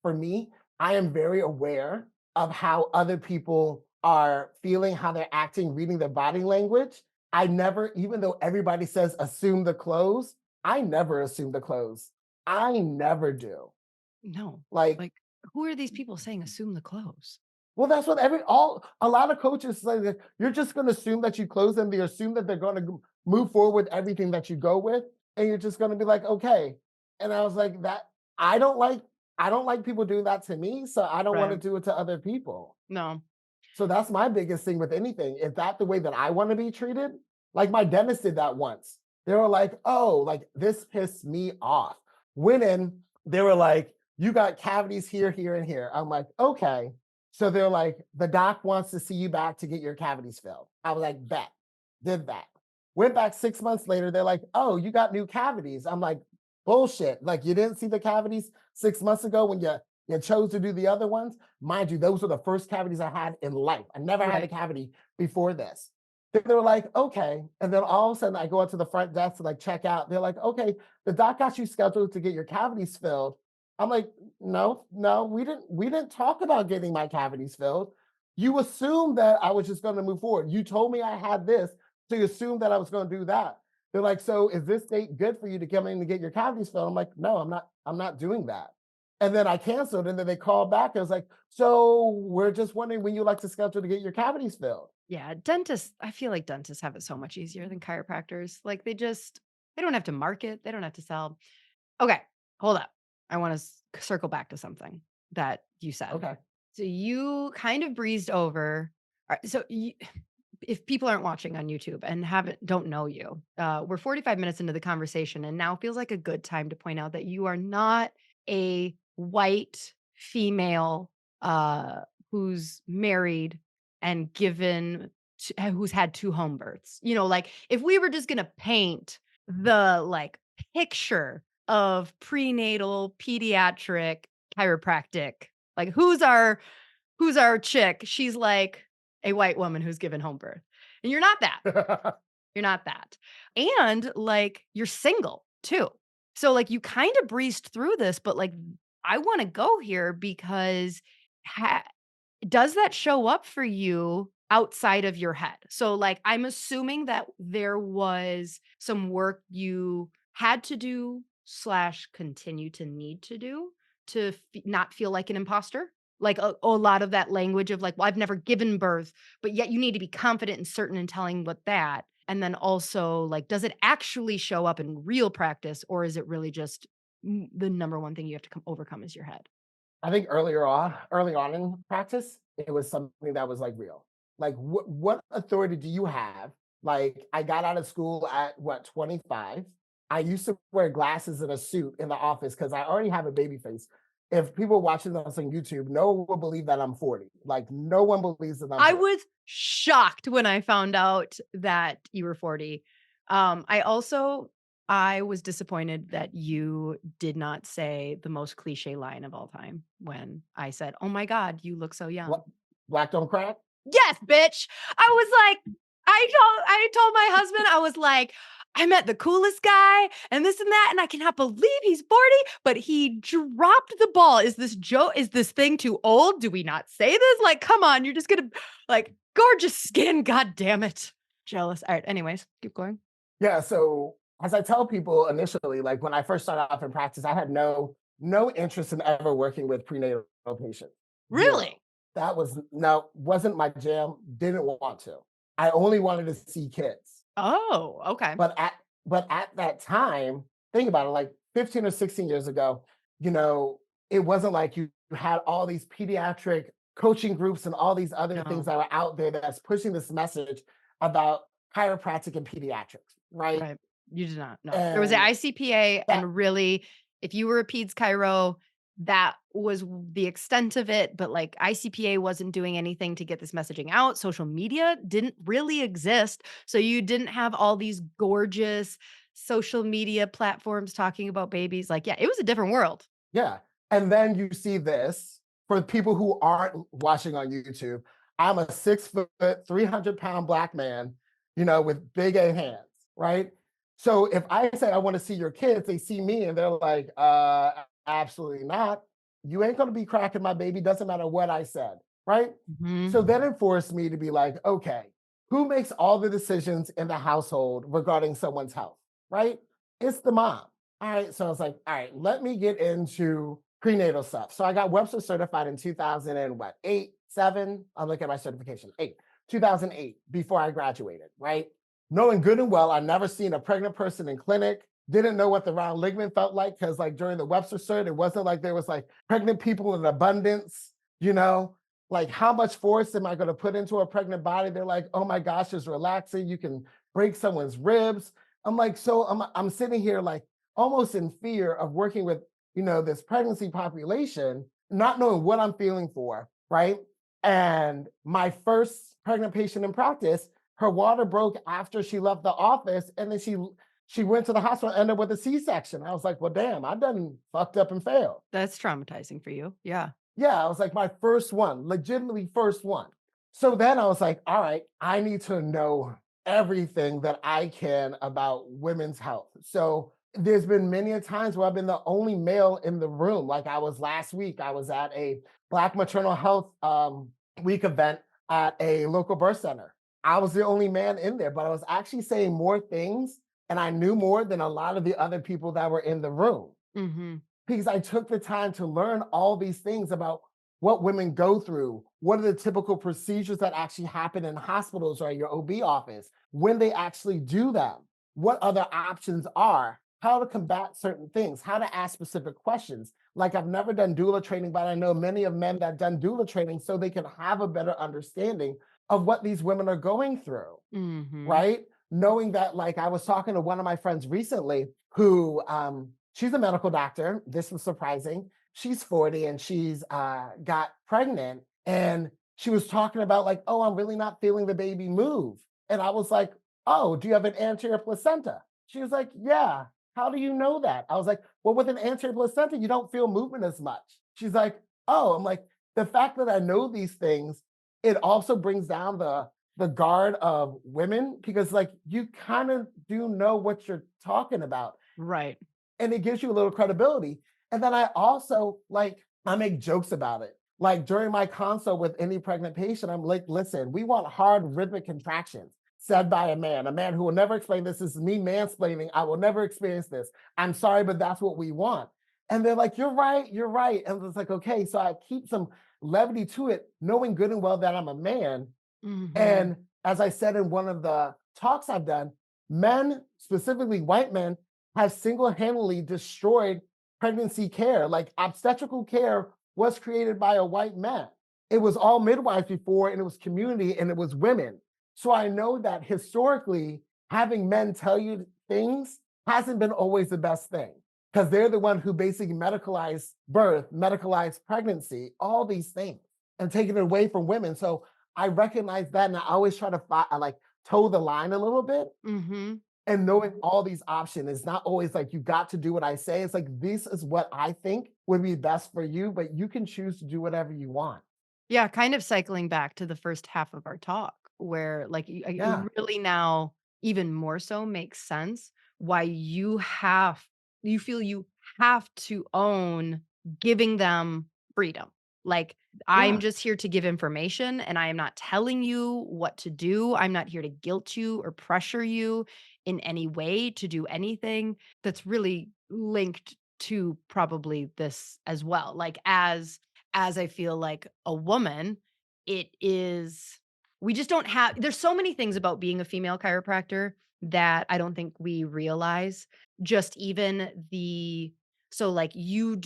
for me, I am very aware of how other people are feeling, how they're acting, reading their body language. I never, even though everybody says assume the clothes, I never assume the clothes. I never do. No. Like, Like, who are these people saying assume the clothes? well, that's what a lot of coaches say, that you're just going to assume that you close them. They assume that they're going to move forward with everything that you go with, and you're just going to be like, okay. And I was like, that I don't like. I don't like people doing that to me, so I don't want to Right. do it to other people. No. So that's my biggest thing with anything. Is that the way that I want to be treated? Like, my dentist did that once. They were like, "Oh, like this pissed me off." Went in, they were like, "You got cavities here, here, and here." I'm like, "Okay." So they're like, "The doc wants to see you back to get your cavities filled." I was like, "Bet." Did that. Went back 6 months later. They're like, "Oh, you got new cavities." I'm like, "Bullshit. Like, you didn't see the cavities 6 months ago when you chose to do the other ones?" Mind you, those were the first cavities I had in life. I never had a Right. cavity before this. They were like, "Okay." And then all of a sudden I go up to the front desk to like check out. They're like, "Okay, the doc got you scheduled to get your cavities filled." I'm like, "No, no, we didn't talk about getting my cavities filled. You assumed that I was just going to move forward. You told me I had this. So you assume that I was going to do that. They're like, so is this date good for you to come in and get your cavities filled? I'm like, no, I'm not doing that. And then I canceled, and then they called back. I was like, so we're just wondering when you like to schedule to get your cavities filled. Yeah, dentists, I feel like dentists have it so much easier than chiropractors. Like they don't have to market, they don't have to sell. Okay, hold up. I want to circle back to something that you said. Okay. So you kind of breezed over. If people aren't watching on YouTube and don't know you, we're 45 minutes into the conversation, and now feels like a good time to point out that you are not a white female uh, who's married and who's had two home births. You know, like if we were just gonna paint the like picture of prenatal pediatric chiropractic, like who's our chick? She's like a white woman who's given home birth. And you're not that. You're not that. And like you're single too. So like you kind of breezed through this, but like I want to go here because ha- does that show up for you outside of your head? So, like, I'm assuming that there was some work you had to do slash continue to need to do to not feel like an imposter. Like a lot of that language of like, well, I've never given birth, but yet you need to be confident and certain in telling what that. And then also, like, does it actually show up in real practice, or is it really just the number one thing you have to overcome is your head? I think early on in practice, it was something that was like real. Like, what authority do you have? Like, I got out of school at what, 25. I used to wear glasses and a suit in the office because I already have a baby face. If people watching this on YouTube, no one will believe that I'm 40. Like, no one believes that I'm I 40. was shocked when I found out that you were 40. I was disappointed that you did not say the most cliche line of all time when I said, "Oh my god, you look so young." Black don't crack. Yes, bitch. I was like, I told my husband, I was like, I met the coolest guy and this and that, and I cannot believe he's 40, but he dropped the ball. Is this Joe? Is this thing too old? Do we not say this? Like, come on, you're just gonna like gorgeous skin, god damn it. Jealous. All right, anyways, keep going. Yeah. So as I tell people initially, like when I first started off in practice, I had no interest in ever working with prenatal patients. Zero. Really? That was no wasn't my jam. Didn't want to. I only wanted to see kids. Oh, okay. But at that time, think about it, like 15 or 16 years ago, you know, it wasn't like you had all these pediatric coaching groups and all these other things No. that were out there that's pushing this message about chiropractic and pediatrics, right? Right. You did not, no. There was the And ICPA, that and really, if you were a peds chiro, that was the extent of it, but, like, ICPA wasn't doing anything to get this messaging out. Social media didn't really exist, so you didn't have all these gorgeous social media platforms talking about babies. Like, yeah, it was a different world. Yeah. And then you see this for people who aren't watching on YouTube. I'm a 6 foot, 300-pound black man, with big A hands, right? So if I say I want to see your kids, they see me and they're like, absolutely not. You ain't going to be cracking my baby. Doesn't matter what I said, right? Mhm. So then it forced me to be like, okay, who makes all the decisions in the household regarding someone's health, right? It's the mom. All right. So I was like, all right, let me get into prenatal stuff. So I got Webster certified in 2000 and what, eight, seven? I'm looking at my certification, 2008, before I graduated, right? Knowing good and well, I'd never seen a pregnant person in clinic, didn't know what the round ligament felt like because like during the Webster cert, it wasn't like there was like pregnant people in abundance, like how much force am I going to put into a pregnant body? They're like, oh my gosh, it's relaxing. You can break someone's ribs. I'm like, so I'm sitting here like almost in fear of working with, this pregnancy population, not knowing what I'm feeling for, right? And my first pregnant patient in practice, her water broke after she left the office, and then she went to the hospital, ended up with a C-section. I was like, well, damn, I done fucked up and failed. That's traumatizing for you. Yeah. Yeah, I was like my first one, legitimately first one. So then I was like, all right, I need to know everything that I can about women's health. So there's been many a times where I've been the only male in the room. Like I was last week, I was at a Black Maternal Health Week event at a local birth center. I was the only man in there, but I was actually saying more things and I knew more than a lot of the other people that were in the room Mhm. because I took the time to learn all these things about what women go through. What are the typical procedures that actually happen in hospitals or your OB office? When they actually do them, what other options are, how to combat certain things, how to ask specific questions. Like I've never done doula training, but I know many of men that done doula training so they can have a better understanding of what these women are going through, Mhm. right? Knowing that, like, I was talking to one of my friends recently who she's a medical doctor. This was surprising. She's 40 and she's got pregnant. And she was talking about, like, oh, I'm really not feeling the baby move. And I was like, oh, do you have an anterior placenta? She was like, yeah. How do you know that? I was like, well, with an anterior placenta, you don't feel movement as much. She's like, oh, I'm like, the fact that I know these things, it also brings down the guard of women because like you kind of do know what you're talking about Right. and it gives you a little credibility. And then I also like I make jokes about it. Like during my consult with any pregnant patient, I'm like, listen, we want hard rhythmic contractions said by a man who will never explain this. This is me mansplaining. I will never experience this. I'm sorry, but that's what we want. And they're like, you're right, you're right. And it's like, okay, so I keep some levity to it, knowing good and well that I'm a man Mhm. and as I said in one of the talks I've done, men, specifically white men, have single handedly destroyed pregnancy care. Like obstetrical care was created by a white man. It was all midwives before, and it was community and it was women. So I know that historically, having men tell you things hasn't been always the best thing because they're the one who basically medicalized birth, medicalized pregnancy, all these things, and taking it away from women. So I recognize that, and I always try to like toe the line a little bit. Mhm. And knowing all these options is not always like you got to do what I say. It's like this is what I think would be best for you, but you can choose to do whatever you want. Yeah, kind of cycling back to the first half of our talk where like it Yeah, really now even more so makes sense why you feel you have to own giving them freedom. Like I'm yeah, just here to give information and I am not telling you what to do. I'm not here to guilt you or pressure you in any way to do anything. That's really linked to probably this as well. Like as I feel like a woman, it is we just don't have there's so many things about being a female chiropractor that I don't think we realize. Just even the so like you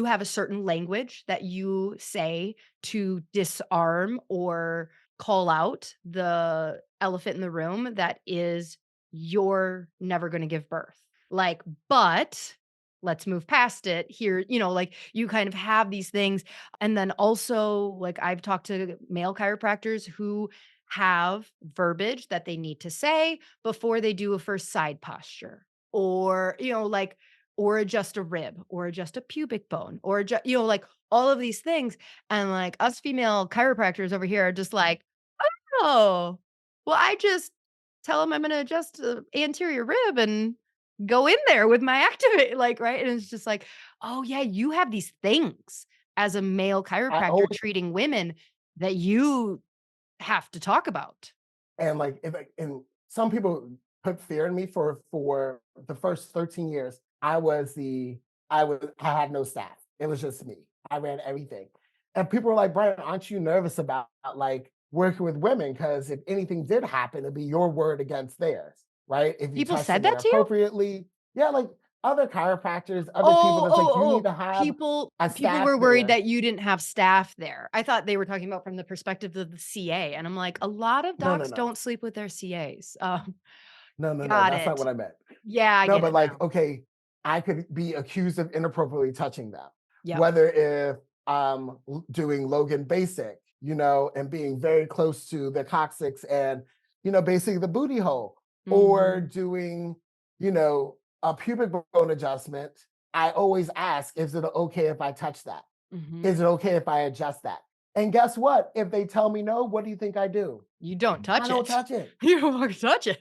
have a certain language that you say to disarm or call out the elephant in the room that is you're never going to give birth. Like, but let's move past it here, like you kind of have these things. And then also, like, I've talked to male chiropractors who have verbiage that they need to say before they do a first side posture or, like, or adjust a rib or adjust a pubic bone or, like all of these things. And like us female chiropractors over here are just like, oh, well, I just tell them I'm going to adjust the anterior rib and go in there with my activate, like, right? And it's just like, oh, yeah, you have these things as a male I chiropractor always treating women that you have to talk about. and like if and some people put fear in me for the first 13 years. I had no staff. It was just me. I ran everything. And people were like, Brian, aren't you nervous about like working with women? Because if anything did happen, it'd be your word against theirs, right? If you People touch said them that to you? inappropriately. Yeah, like other chiropractors, other people Oh, that's like, oh, you need oh, to have a people staff were worried there. that you didn't have staff there. I thought they were talking about from the perspective of the CA, and I'm like, a lot of No, no, docs no. don't sleep with their CAs. No, no, no. Got That's not it. what I meant. Yeah, I No, get but it like, now. okay, I could be accused of inappropriately touching them, Yep. whether if doing Logan Basic, and being very close to the coccyx and, basically the booty hole, or Mhm. doing, a pubic bone adjustment. I always ask, is it okay if I touch that? Mhm. Is it okay if I adjust that? And guess what? If they tell me no, what do you think I do? You don't I touch don't it. touch it. You don't wanna touch it.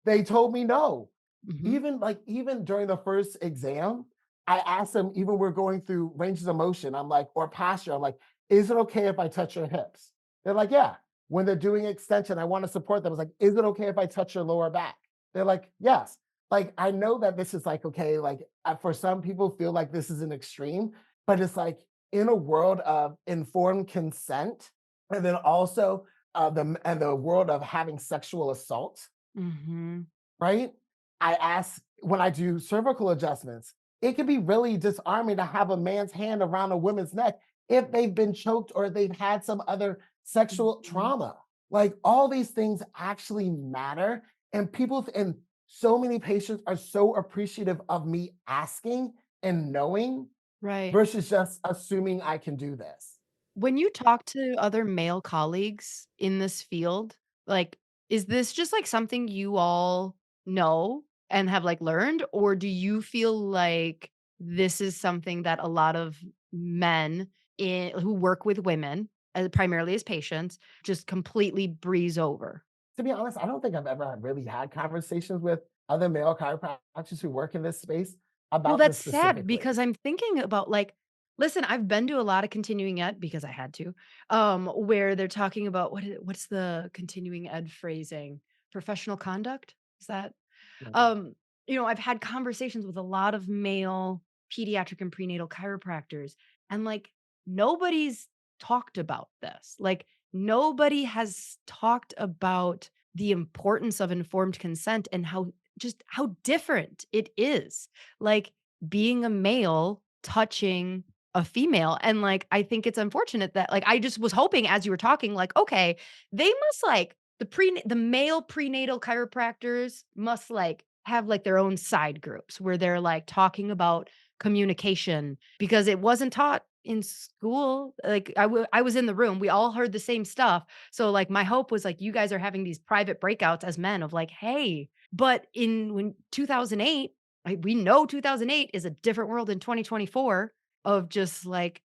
They told me no. Mhm. Even during the first exam, I asked them, even we're going through ranges of motion, I'm like, or posture, I'm like, is it okay if I touch your hips? They're like, yeah. when they're doing extension, I want to support them. It's like, is it okay if I touch your lower back? They're like, yes. Like, I know that this is like, okay, like for some people feel like this is an extreme, but it's like in a world of informed consent, and then also the world of having sexual assault, Mhm. right? I ask when I do cervical adjustments, it can be really disarming to have a man's hand around a woman's neck if they've been choked or they've had some other sexual Mhm. trauma. Like all these things actually matter. And people and so many patients are so appreciative of me asking and knowing Right. versus just assuming I can do this. When you talk to other male colleagues in this field, like, is this just, like, something you all know and have, like, learned, or do you feel like this is something that a lot of men who work with women, primarily as patients, just completely breeze over? To be honest, I don't think I've ever really had conversations with other male chiropractors who work in this space Well, about this that's sad specifically. because I'm thinking about, like, listen, I've been to a lot of continuing ed because I had to, where they're talking about what's the continuing ed phrasing? Professional conduct? Is that Mhm. um, I've had conversations with a lot of male pediatric and prenatal chiropractors, and like nobody's talked about this. Like nobody has talked about the importance of informed consent and how different it is. Like being a male touching a female. And like I think it's unfortunate that like I just was hoping as you were talking, like, okay, they must like the male prenatal chiropractors must, like, have, like, their own side groups where they're, like, talking about communication because it wasn't taught in school. Like, I was in the room, we all heard the same stuff. So, like, my hope was, like, you guys are having these private breakouts as men of, like, "Hey." But in when 2008, we know 2008 is a different world in 2024 of just, like,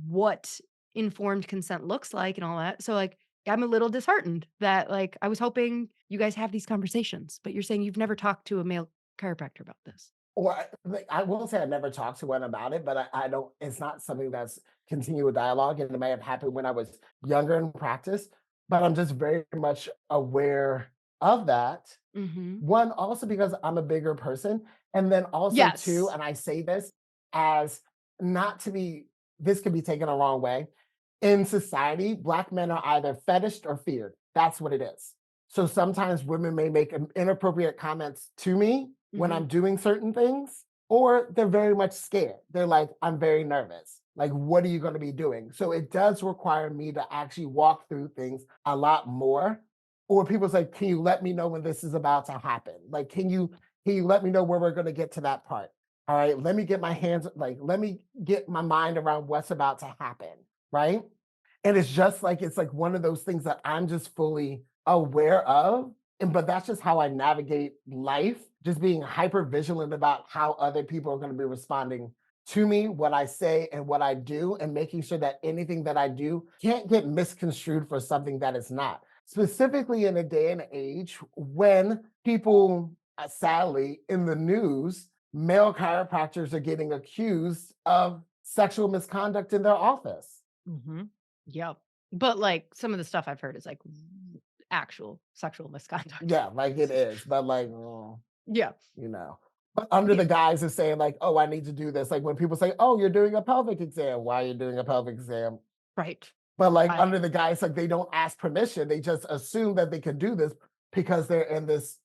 what informed consent looks like and all that. So, like, I'm a little disheartened that, like, I was hoping you guys have these conversations, but you're saying you've never talked to a male chiropractor about this. Or like, I won't say I never talked to one about it, but I don't. It's not something that's continual dialogue, and it may have happened when I was younger in practice. But I'm just very much aware of that. Mhm. One, also because I'm a bigger person, and then also two, Yes. and I say this as not to be. This could be taken a wrong way. In society, Black men are either fetished or feared. That's what it is. So sometimes women may make inappropriate comments to me when Mhm. I'm doing certain things, or they're very much scared. They're like, I'm very nervous. Like, what are you going to be doing? So it does require me to actually walk through things a lot more. Or people say, can you let me know when this is about to happen? Like, can you let me know where we're going to get to that part? All right, let me get my hands, like, let me get my mind around what's about to happen. Right. And it's like one of those things that I'm just fully aware of. And but that's just how I navigate life, just being hyper vigilant about how other people are going to be responding to me, what I say and what I do, and making sure that anything that I do can't get misconstrued for something that it's not. Specifically in a day and age when people, sadly, in the news, male chiropractors are getting accused of sexual misconduct in their office. Mhm. Yep. But, like, some of the stuff I've heard is, like, actual sexual misconduct. Yeah, like it is, but like, Yeah. you know, but under Yeah. the guise of saying like, "Oh, I need to do this." Like when people say, "Oh, you're doing a pelvic exam. Why are you doing a pelvic exam?" Right. But like I under the guise like they don't ask permission, they just assume that they can do this because they're in this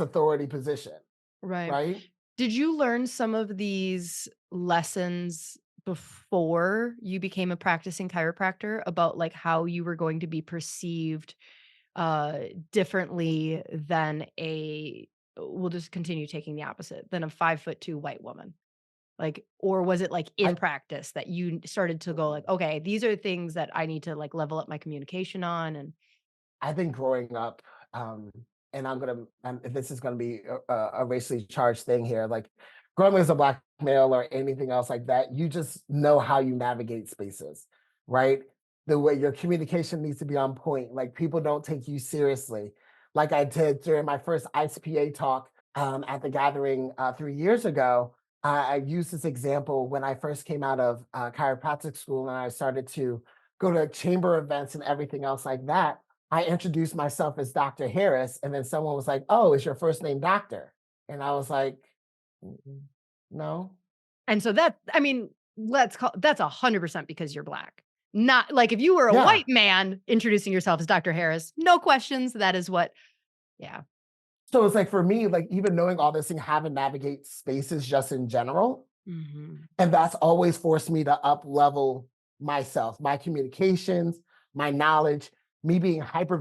authority position, right. right? Did you learn some of these lessons before you became a practicing chiropractor about, like, how you were going to be perceived uh, differently than we'll just continue taking the opposite, than a 5'2" white woman? Like, or was it, like, in I practice that you started to go like, "Okay, these are things that I need to, like, level up my communication on," and I think growing up, and this is gonna be a racially charged thing here. Like growing up as a black male or anything else like that, you just know how you navigate spaces, right? The way your communication needs to be on point. Like people don't take you seriously. Like I did during my first ICPA talk at the gathering 3 years ago. I used this example when I first came out of chiropractic school and I started to go to chamber events and everything else like that, I introduced myself as Dr. Harris, and then someone was like, "Oh, is your first name Doctor?" And I was like, "Mm, no." And so that I mean, let's call that's 100% because you're black. Not like if you were a Yeah. white man introducing yourself as Dr. Harris, no questions, that is what yeah. So it's like for me, like even knowing all this and having navigate spaces just in general, Mhm. and that's always forced me to up level myself, my communications, my knowledge, me being hyper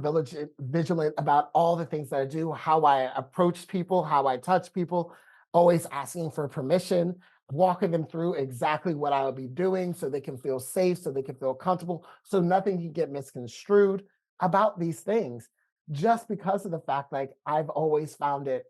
vigilant about all the things that I do, how I approach people, how I touch people, always asking for permission, walking them through exactly what I will be doing so they can feel safe, so they can feel comfortable, so nothing can get misconstrued about these things. Just because of the fact, like I've always found it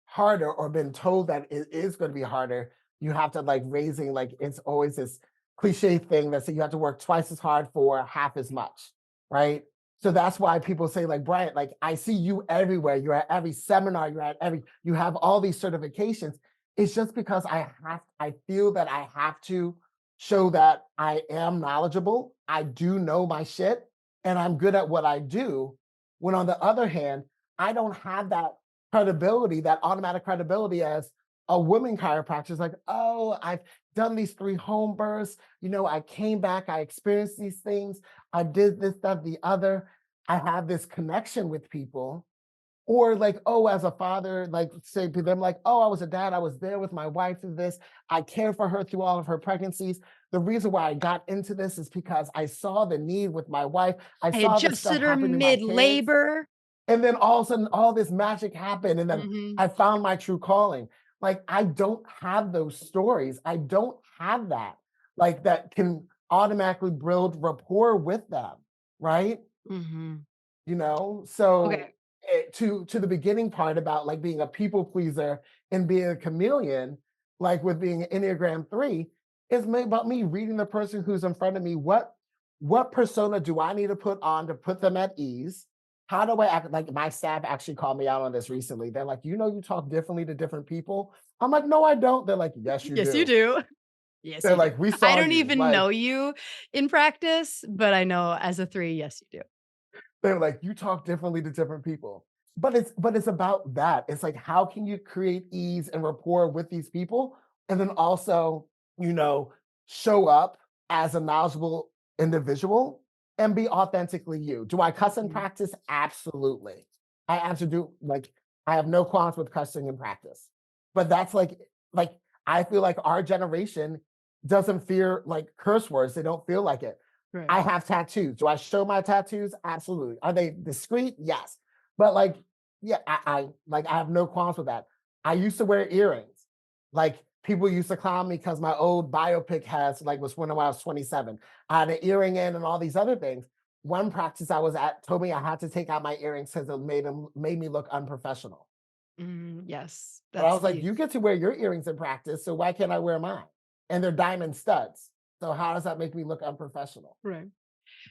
harder or been told that it is going to be harder, you have to like raising like it's always this cliche thing that say you have to work twice as hard for half as much, right? So that's why people say like Bryant, like I see you everywhere. You're at every seminar. You're at every. You have all these certifications. It's just because I feel that I have to show that I am knowledgeable. I do know my shit, and I'm good at what I do. When on the other hand, I don't have that credibility, that automatic credibility as a woman chiropractor is like, oh, I've done these 3 home births. I came back, I experienced these things, I did this, that, the other. I have this connection with people. Or like, oh, as a father, like say to them, like, oh, I was a dad, I was there with my wife through this. I cared for her through all of her pregnancies. The reason why I got into this is because I saw the need with my wife. I I saw this stuff adjusted her happen to my kids. mid-labor. And then all of a sudden, all this magic happened, and then Mhm. I found my true calling. Like, I don't have those stories. I don't have that, like, that can automatically build rapport with them, right? Mhm. So Okay. to the beginning part about like being a people pleaser and being a chameleon, like with being an Enneagram 3, is about me reading the person who's in front of me. What persona do I need to put on to put them at ease? How do I act? Like my staff actually called me out on this recently. They're like, you talk differently to different people. I'm like, no, I don't. They're like, yes, you Yes, you do. do. Yes, They're you do. like, we I saw don't you. even Like, know you in practice, but I know as a 3, yes, you do. they're like, you talk differently to different people. But it's about that. It's like, how can you create ease and rapport with these people? And then also, you know, show up as a knowledgeable individual and be authentically you. Do I cuss in Mhm. practice? Absolutely. I absolutely do. Like, I have no qualms with cussing in practice. But that's like I feel like our generation doesn't fear like curse words. They don't feel like it. Right. I have tattoos. Do I show my tattoos? Absolutely. Are they discreet? Yes. But like, yeah, I have no qualms with that. I used to wear earrings. Like people used to clown me because my old biopic has like was when I was 27. I had an earring in and all these other things. One practice I was at told me I had to take out my earrings because it made me look unprofessional. Yes, But I that's was like, the you get to wear your earrings in practice, so why can't I wear mine? And they're diamond studs. So how does that make me look unprofessional? right.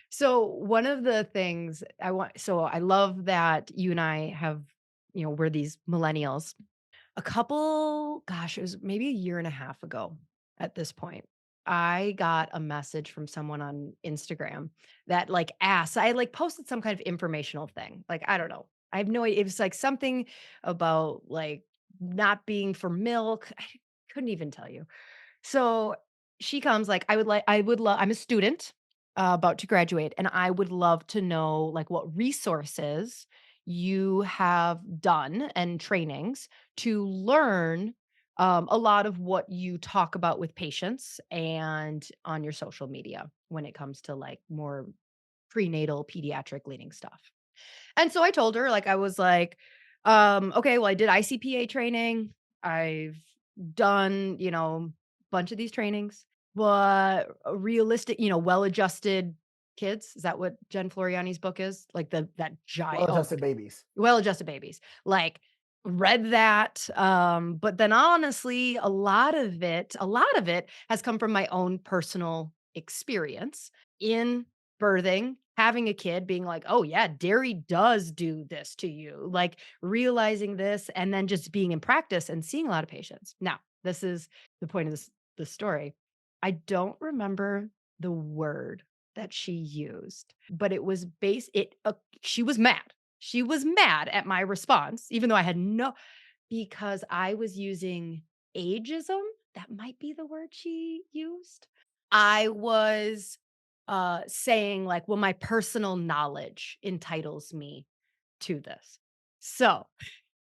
So one of the things I love that you and I have, we're these millennials. A couple, gosh, it was maybe a year and a half ago at this point. I got a message from someone on Instagram that like asked, I like posted some kind of informational thing. Like, I don't know. I have no idea. It was like something about like not being for milk. I couldn't even tell you. So she comes like, I would love, I'm a student about to graduate, and I would love to know like what resources you have done and trainings to learn a lot of what you talk about with patients and on your social media when it comes to like more prenatal pediatric leading stuff. And so I told her, like, I was like, okay, well, I did ICPA training. I've done, bunch of these trainings, but a realistic, well-adjusted kids. Is that what Jen Floriani's book is? Like that giant, oh my Well-adjusted babies. well-adjusted babies. Like read that. But then honestly, a lot of it has come from my own personal experience in birthing, having a kid, being like, oh yeah, dairy does do this to you. Like realizing this and then just being in practice and seeing a lot of patients. Now, this is the point of this story. I don't remember the word that she used, but it was she was mad. She was mad at my response, even though I had because I was using ageism. That might be the word she used. I was saying like, well, my personal knowledge entitles me to this. So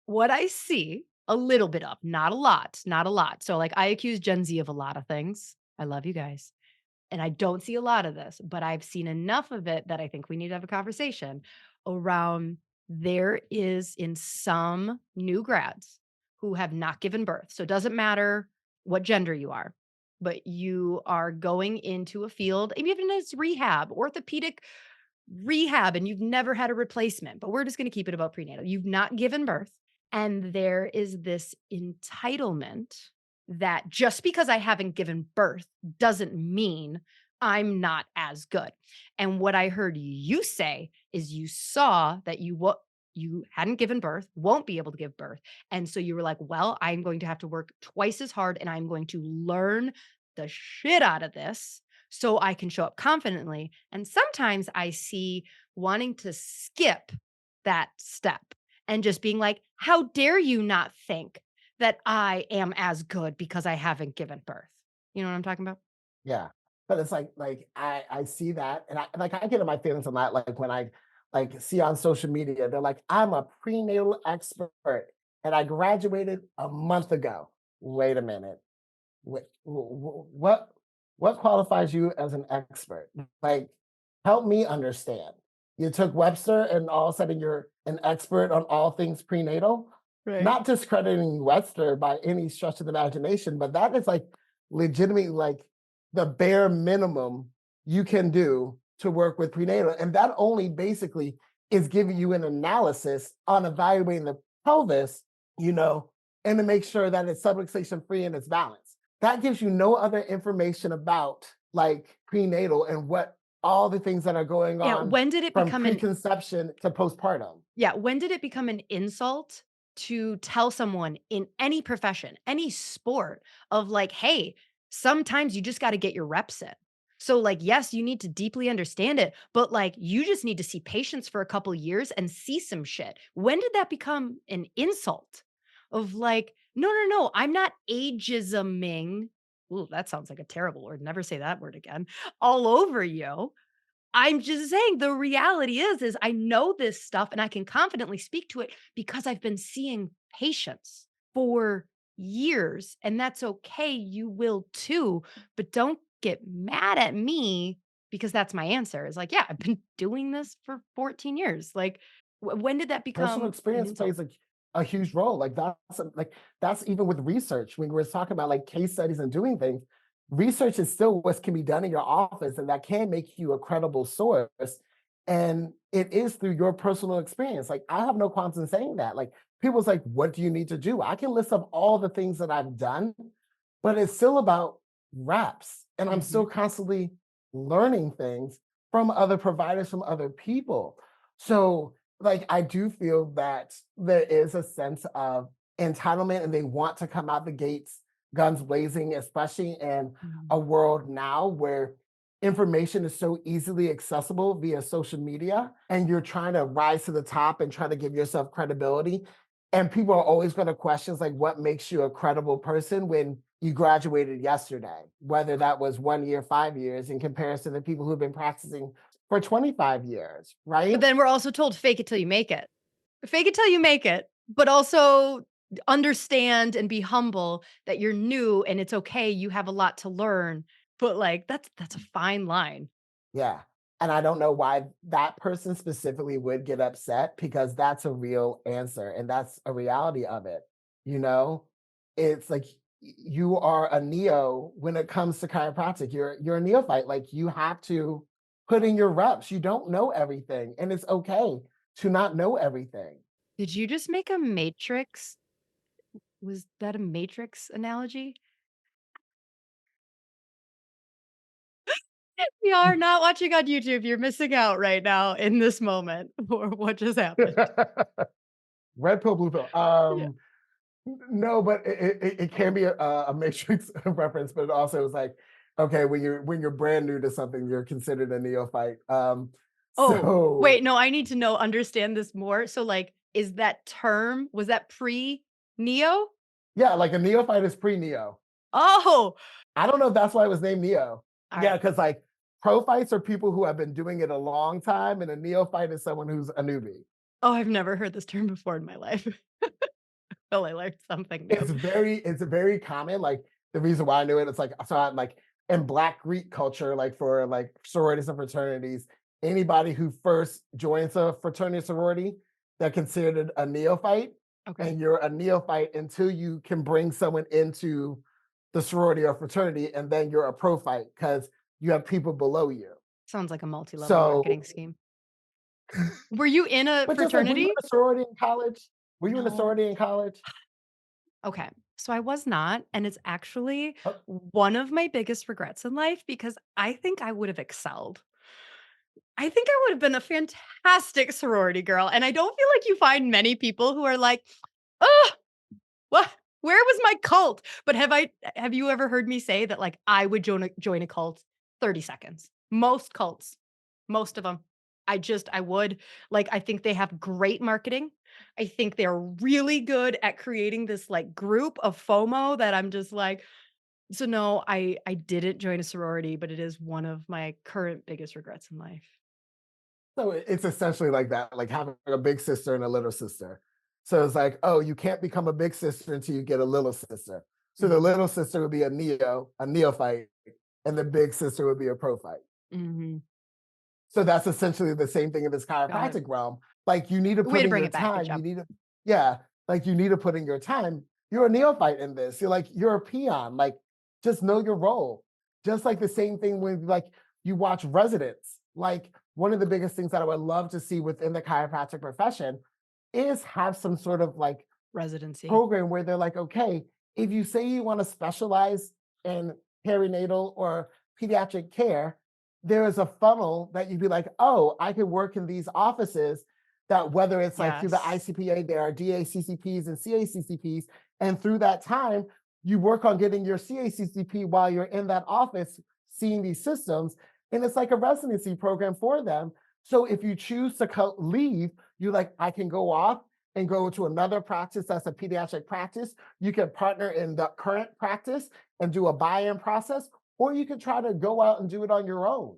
what I see a little bit of, not a lot, not a lot. So like I accuse Gen Z of a lot of things. I love you guys. And I don't see a lot of this, but I've seen enough of it that I think we need to have a conversation around there is in some new grads who have not given birth. So it doesn't matter what gender you are, but you are going into a field, even if it's rehab, orthopedic rehab, and you've never had a replacement, but we're just going to keep it about prenatal. You've not given birth. And there is this entitlement that just because I haven't given birth doesn't mean I'm not as good. And what I heard you say is you saw that you hadn't given birth, won't be able to give birth. And so you were like, well, I'm going to have to work twice as hard and I'm going to learn the shit out of this so I can show up confidently. And sometimes I see wanting to skip that step and just being like, how dare you not think that I am as good because I haven't given birth? You know what I'm talking about? Yeah. But it's I see that and I get in my feelings on that like when I like see on social media, they're like, I'm a prenatal expert and I graduated a month ago. Wait a minute. What qualifies you as an expert? Like, help me understand. You took Webster and all of a sudden you're an expert on all things prenatal. Right. Not discrediting Webster by any stretch of the imagination, but that is like legitimately like the bare minimum you can do to work with prenatal. And that only basically is giving you an analysis on evaluating the pelvis, you know, and to make sure that it's subluxation free and it's balanced. That gives you no other information about like prenatal and what all the things that are going Yeah. on When did it from become an preconception to postpartum. Yeah, when did it become an insult to tell someone in any profession, any sport of like, "Hey, sometimes you just gotta get your reps in." So, like, yes, you need to deeply understand it, but, like, you just need to see patients for a couple years and see some shit. When did that become an insult of like, "No, no, no, I'm not ageisming" ooh, that sounds like a terrible word, never say that word again, "all over you." I'm just saying the reality is I know this stuff and I can confidently speak to it because I've been seeing patients for years, and that's okay. You will too, but don't get mad at me because that's my answer. Is like, yeah, I've been doing this for 14 years. Like, when did that Personal become an experience insult? plays a huge role. Like that's even with research. When we're talking about like case studies and doing things, research is still what can be done in your office, and that can make you a credible source. And it is through your personal experience. Like I have no qualms in saying that. Like people's like, what do you need to do? I can list up all the things that I've done, but it's still about reps. And I'm Mhm. still constantly learning things from other providers, from other people. So like I do feel that there is a sense of entitlement and they want to come out the gates guns blazing, especially in Mhm. a world now where information is so easily accessible via social media and you're trying to rise to the top and try to give yourself credibility. And people are always going to question like what makes you a credible person when you graduated yesterday, whether that was 1 year, 5 years in comparison to people who've been practicing for 25 years, But right? then we're also told fake it till you make it. Fake it till you make it, but also understand and be humble that you're new and it's okay, you have a lot to learn, but, like, that's a fine line. Yeah. And I don't know why that person specifically would get upset because that's a real answer and that's a reality of it. You know, it's like you are a neo when it comes to chiropractic. You're a neophyte. Like you have to put in your reps. You don't know everything, and it's okay to not know everything. Did you just make a Matrix? Was that a Matrix analogy? We are not watching on YouTube, you're missing out right now in this moment for what just happened. Red pill, blue pill. Yeah. No, but it can be a Matrix reference, but it also is like Okay, when you're brand new to something, you're considered a neophyte. Oh, So wait, no, I need to understand this more. So, like, is that term was that pre-neo? yeah, like a neophyte is pre-neo. Oh, I don't know if that's why it was named neo. Yeah, alright. because like prophytes are people who have been doing it a long time, and a neophyte is someone who's a newbie. Oh, I've never heard this term before in my life. Well, I learned something new. It's very common. Like the reason why I knew it, it's like so I, like in Black Greek culture, like for like sororities and fraternities, anybody who first joins a fraternity or sorority, they're considered a neophyte, Okay. and you're a neophyte until you can bring someone into the sorority or fraternity, and then you're a prophyte because you have people below you. Sounds like a multi-level marketing So, scheme. Were you in a but just like, were you in fraternity? a sorority in college? Were you in a No. sorority in college? Okay. So I was not, and it's actually Oh, one of my biggest regrets in life because I think I would have excelled. I think I would have been a fantastic sorority girl, and I don't feel like you find many people who are like, "Oh, what? Where was my cult?" But have you ever heard me say that, like, I would join a cult 30 seconds? Most cults, most of them. I would. Like, I think they have great marketing. I think they're really good at creating this, like, group of FOMO that I'm just like, so no, I didn't join a sorority, but it is one of my current biggest regrets in life. so it's essentially like that, like having a big sister and a little sister. So it's like, oh, you can't become a big sister until you get a little sister. So the Mhm. little sister would be a neophyte, and the big sister would be a prophyte. Mhm. So that's essentially the same thing in this Got it. chiropractic realm. Like you need to Way put to in bring your it back. Good time. job. Yeah, like you need to put in your time. You're a neophyte in this. You're a peon. Like, just know your role. Just like the same thing when like you watch residents. Like one of the biggest things that I would love to see within the chiropractic profession is have some sort of like Residency. program where they're like, okay, if you say you want to specialize in perinatal or pediatric care, there is a funnel that you'd be like, oh, I could work in these offices that whether it's like through the Yes. ICPA, there are DACCPs and CACCPs. And through that time, you work on getting your CACCP while you're in that office seeing these systems. And it's like a residency program for them. So if you choose to leave, you're like, I can go off and go to another practice that's a pediatric practice. You can partner in the current practice and do a buy-in process, or you can try to go out and do it on your own,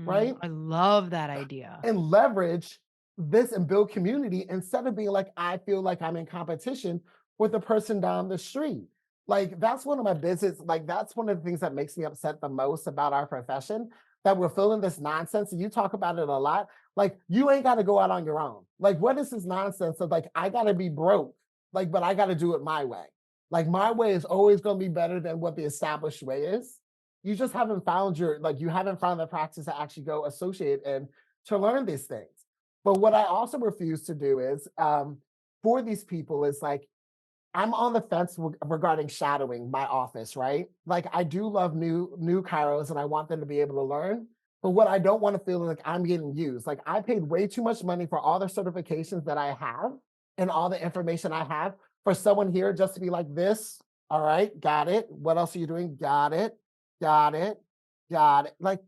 right? I love that idea. And leverage this and build community instead of being like, I feel like I'm in competition with the person down the street. Like, that's one of my business, like, that's one of the things that makes me upset the most about our profession, that we're feeling this nonsense. And you talk about it a lot. Like, you ain't got to go out on your own. Like, what is this nonsense of like, I got to be broke, like, but I got to do it my way? Like, my way is always going to be better than what the established way is. You just haven't found you haven't found the practice to actually go associate and to learn these things. But what I also refuse to do is for these people is like I'm on the fence regarding shadowing my office, right? Like I do love new chiros and I want them to be able to learn. But what I don't want to feel like I'm getting used. Like I paid way too much money for all the certifications that I have and all the information I have for someone here just to be like this. All right, got it. What else are you doing? Got it. Got it. Got it. Like,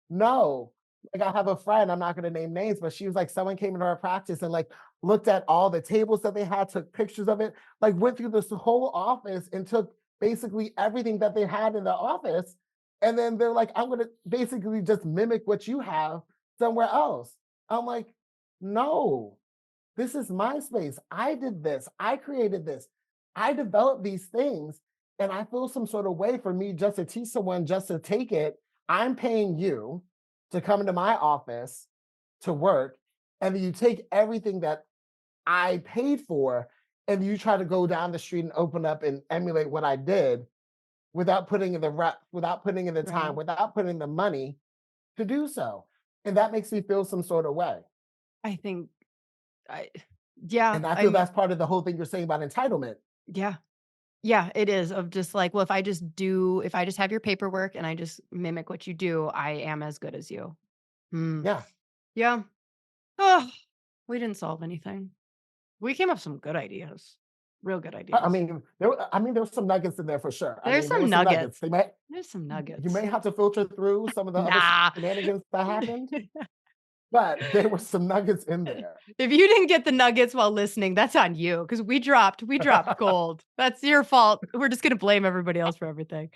no. Like I have a friend, I'm not gonna name names, but she was like, someone came into our practice and like looked at all the tables that they had, took pictures of it, like went through this whole office and took basically everything that they had in the office. And then they're like, I'm gonna basically just mimic what you have somewhere else. I'm like, no, this is my space. I did this. I created this. I developed these things. And I feel some sort of way for me just to teach someone just to take it. I'm paying you to come into my office to work. And then you take everything that I paid for and you try to go down the street and open up and emulate what I did without putting in the without putting in the time, Right. without putting in the money to do so. And that makes me feel some sort of way. I think I yeah, And I feel I'm that's part of the whole thing you're saying about entitlement. yeah. Yeah, it is of just like, well, if I just have your paperwork and I just mimic what you do, I am as good as you. Hmm. Yeah. Yeah. Oh, we didn't solve anything. We came up with some good ideas. Real good I ideas. mean, there were some nuggets in there for sure. I There's mean, there some were some nuggets. nuggets. There's some You nuggets. may have to filter through some of the other Nah. shenanigans that happened, but there were some nuggets in there. If you didn't get the nuggets while listening, that's on you because we dropped gold. That's your fault. We're just gonna blame everybody else for everything.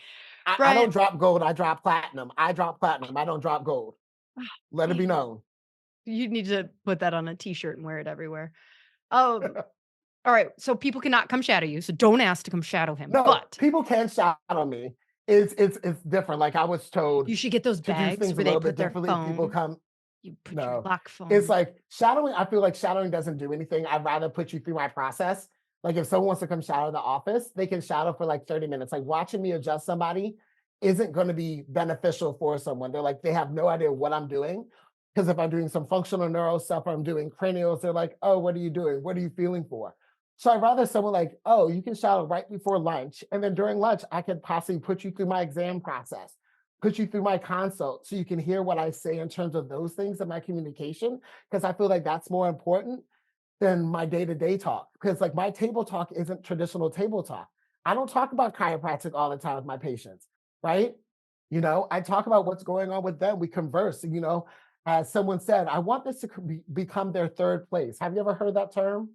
I don't Brian, drop gold, I drop platinum. I drop platinum, I don't drop gold. Let it be known. you need to put that on a t-shirt and wear it everywhere. Um, all right. So people cannot come shadow you. So don't ask to come shadow him. No, But people can shadow me. It's different. Like I was told you should get those to do bags things a where they little bit put their differently. People phone. come You put your no. lock It's phone. like shadowing. I feel like shadowing doesn't do anything. I'd rather put you through my process. Like if someone wants to come shadow the office, they can shadow for like 30 minutes. Like watching me adjust somebody isn't going to be beneficial for someone. They're like, they have no idea what I'm doing. Because if I'm doing some functional neuro stuff or I'm doing cranials, they're like, oh, what are you doing? What are you feeling for? So I'd rather someone like, oh, you can shadow right before lunch. And then during lunch, I could possibly put you through my exam process, put you through my consult so you can hear what I say in terms of those things in my communication. Because I feel like that's more important than my day-to-day talk. Because like my table talk isn't traditional table talk. I don't talk about chiropractic all the time with my patients, right? I talk about what's going on with them. We converse, as someone said, I want this to become their third place. Have you ever heard that term?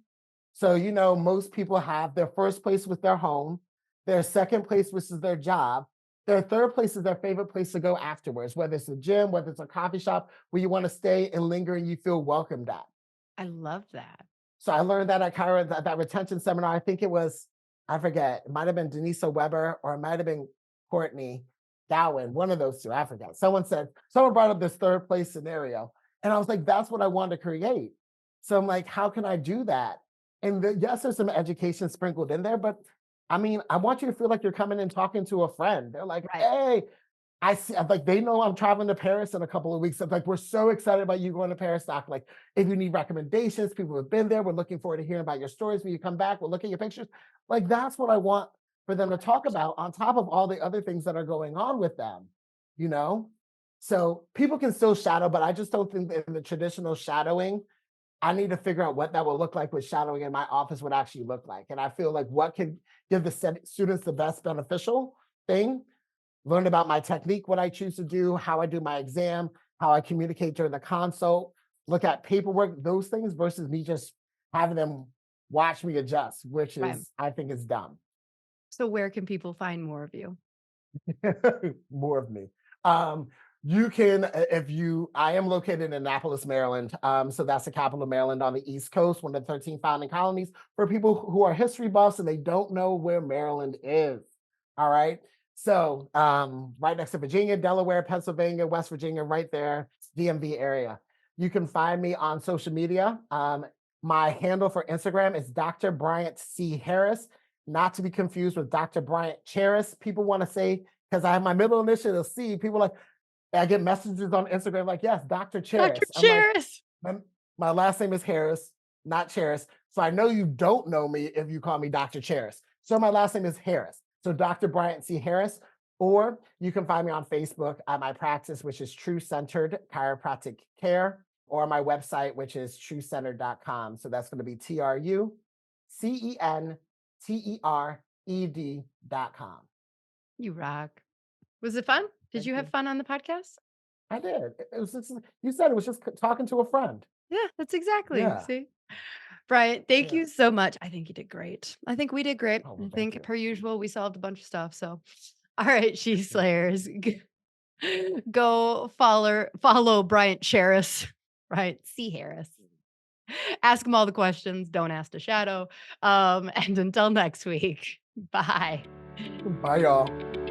So, most people have their first place with their home, their second place, which is their job. Their third place is their favorite place to go afterwards, whether it's a gym, whether it's a coffee shop where you want to stay and linger and you feel welcomed at. I love that. So I learned that at that retention seminar. I think it was, I forget, it might have been Denisa Weber or it might have been Courtney Gowan, one of those two. I forget. Someone brought up this third place scenario. And I was like, that's what I wanted to create. So I'm like, how can I do that? And yes, there's some education sprinkled in there, but I mean, I want you to feel like you're coming and talking to a friend. They're like, Right. hey, I see, I'm like, they know I'm traveling to Paris in a couple of weeks. I'm like, we're so excited about you going to Paris, Doc. Like, if you need recommendations, people have been there. We're looking forward to hearing about your stories when you come back. We'll look at your pictures. Like, that's what I want for them to talk about on top of all the other things that are going on with them, you know? So people can still shadow, but I just don't think that in the traditional shadowing, I need to figure out what that will look like, what shadowing in my office would actually look like. And I feel like what can give the students the best beneficial thing, learn about my technique, what I choose to do, how I do my exam, how I communicate during the consult, look at paperwork, those things versus me just having them watch me adjust, which Right. is, I think is dumb. So where can people find more of you? More of me. You can, I am located in Annapolis, Maryland. So that's the capital of Maryland on the East Coast, one of the 13 founding colonies. For people who are history buffs and they don't know where Maryland is. All right. So right next to Virginia, Delaware, Pennsylvania, West Virginia, right there, DMV area. You can find me on social media. My handle for Instagram is Dr. Bryant C. Harris, not to be confused with Dr. Bryant Cheris. People want to say, because I have my middle initial C, people like, I get messages on Instagram like, yes, Dr. Dr. Cheris. I'm like, Cheris. my last name is Harris, not Cheris. So I know you don't know me if you call me Dr. Cheris. So my last name is Harris. So Dr. Bryant C. Harris, or you can find me on Facebook at my practice, which is True Centered Chiropractic Care, or my website, which is truecentered.com. So that's going to be TRUCENTERED.com. You rock. Was it fun? Did Thank you have you. fun on the podcast? I did. It was just, you said it was just talking to a friend. Yeah, that's exactly. Yeah. See? Brian, thank Yeah. you so much. I think you did great. I think we did great. Oh, I well, thank think you. per usual, we solved a bunch of stuff. So, all right, she Thank you. slayers. Go follow Bryant Cheris, right? C Harris. Ask him all the questions. Don't ask to shadow. And until next week, bye. Bye, y'all.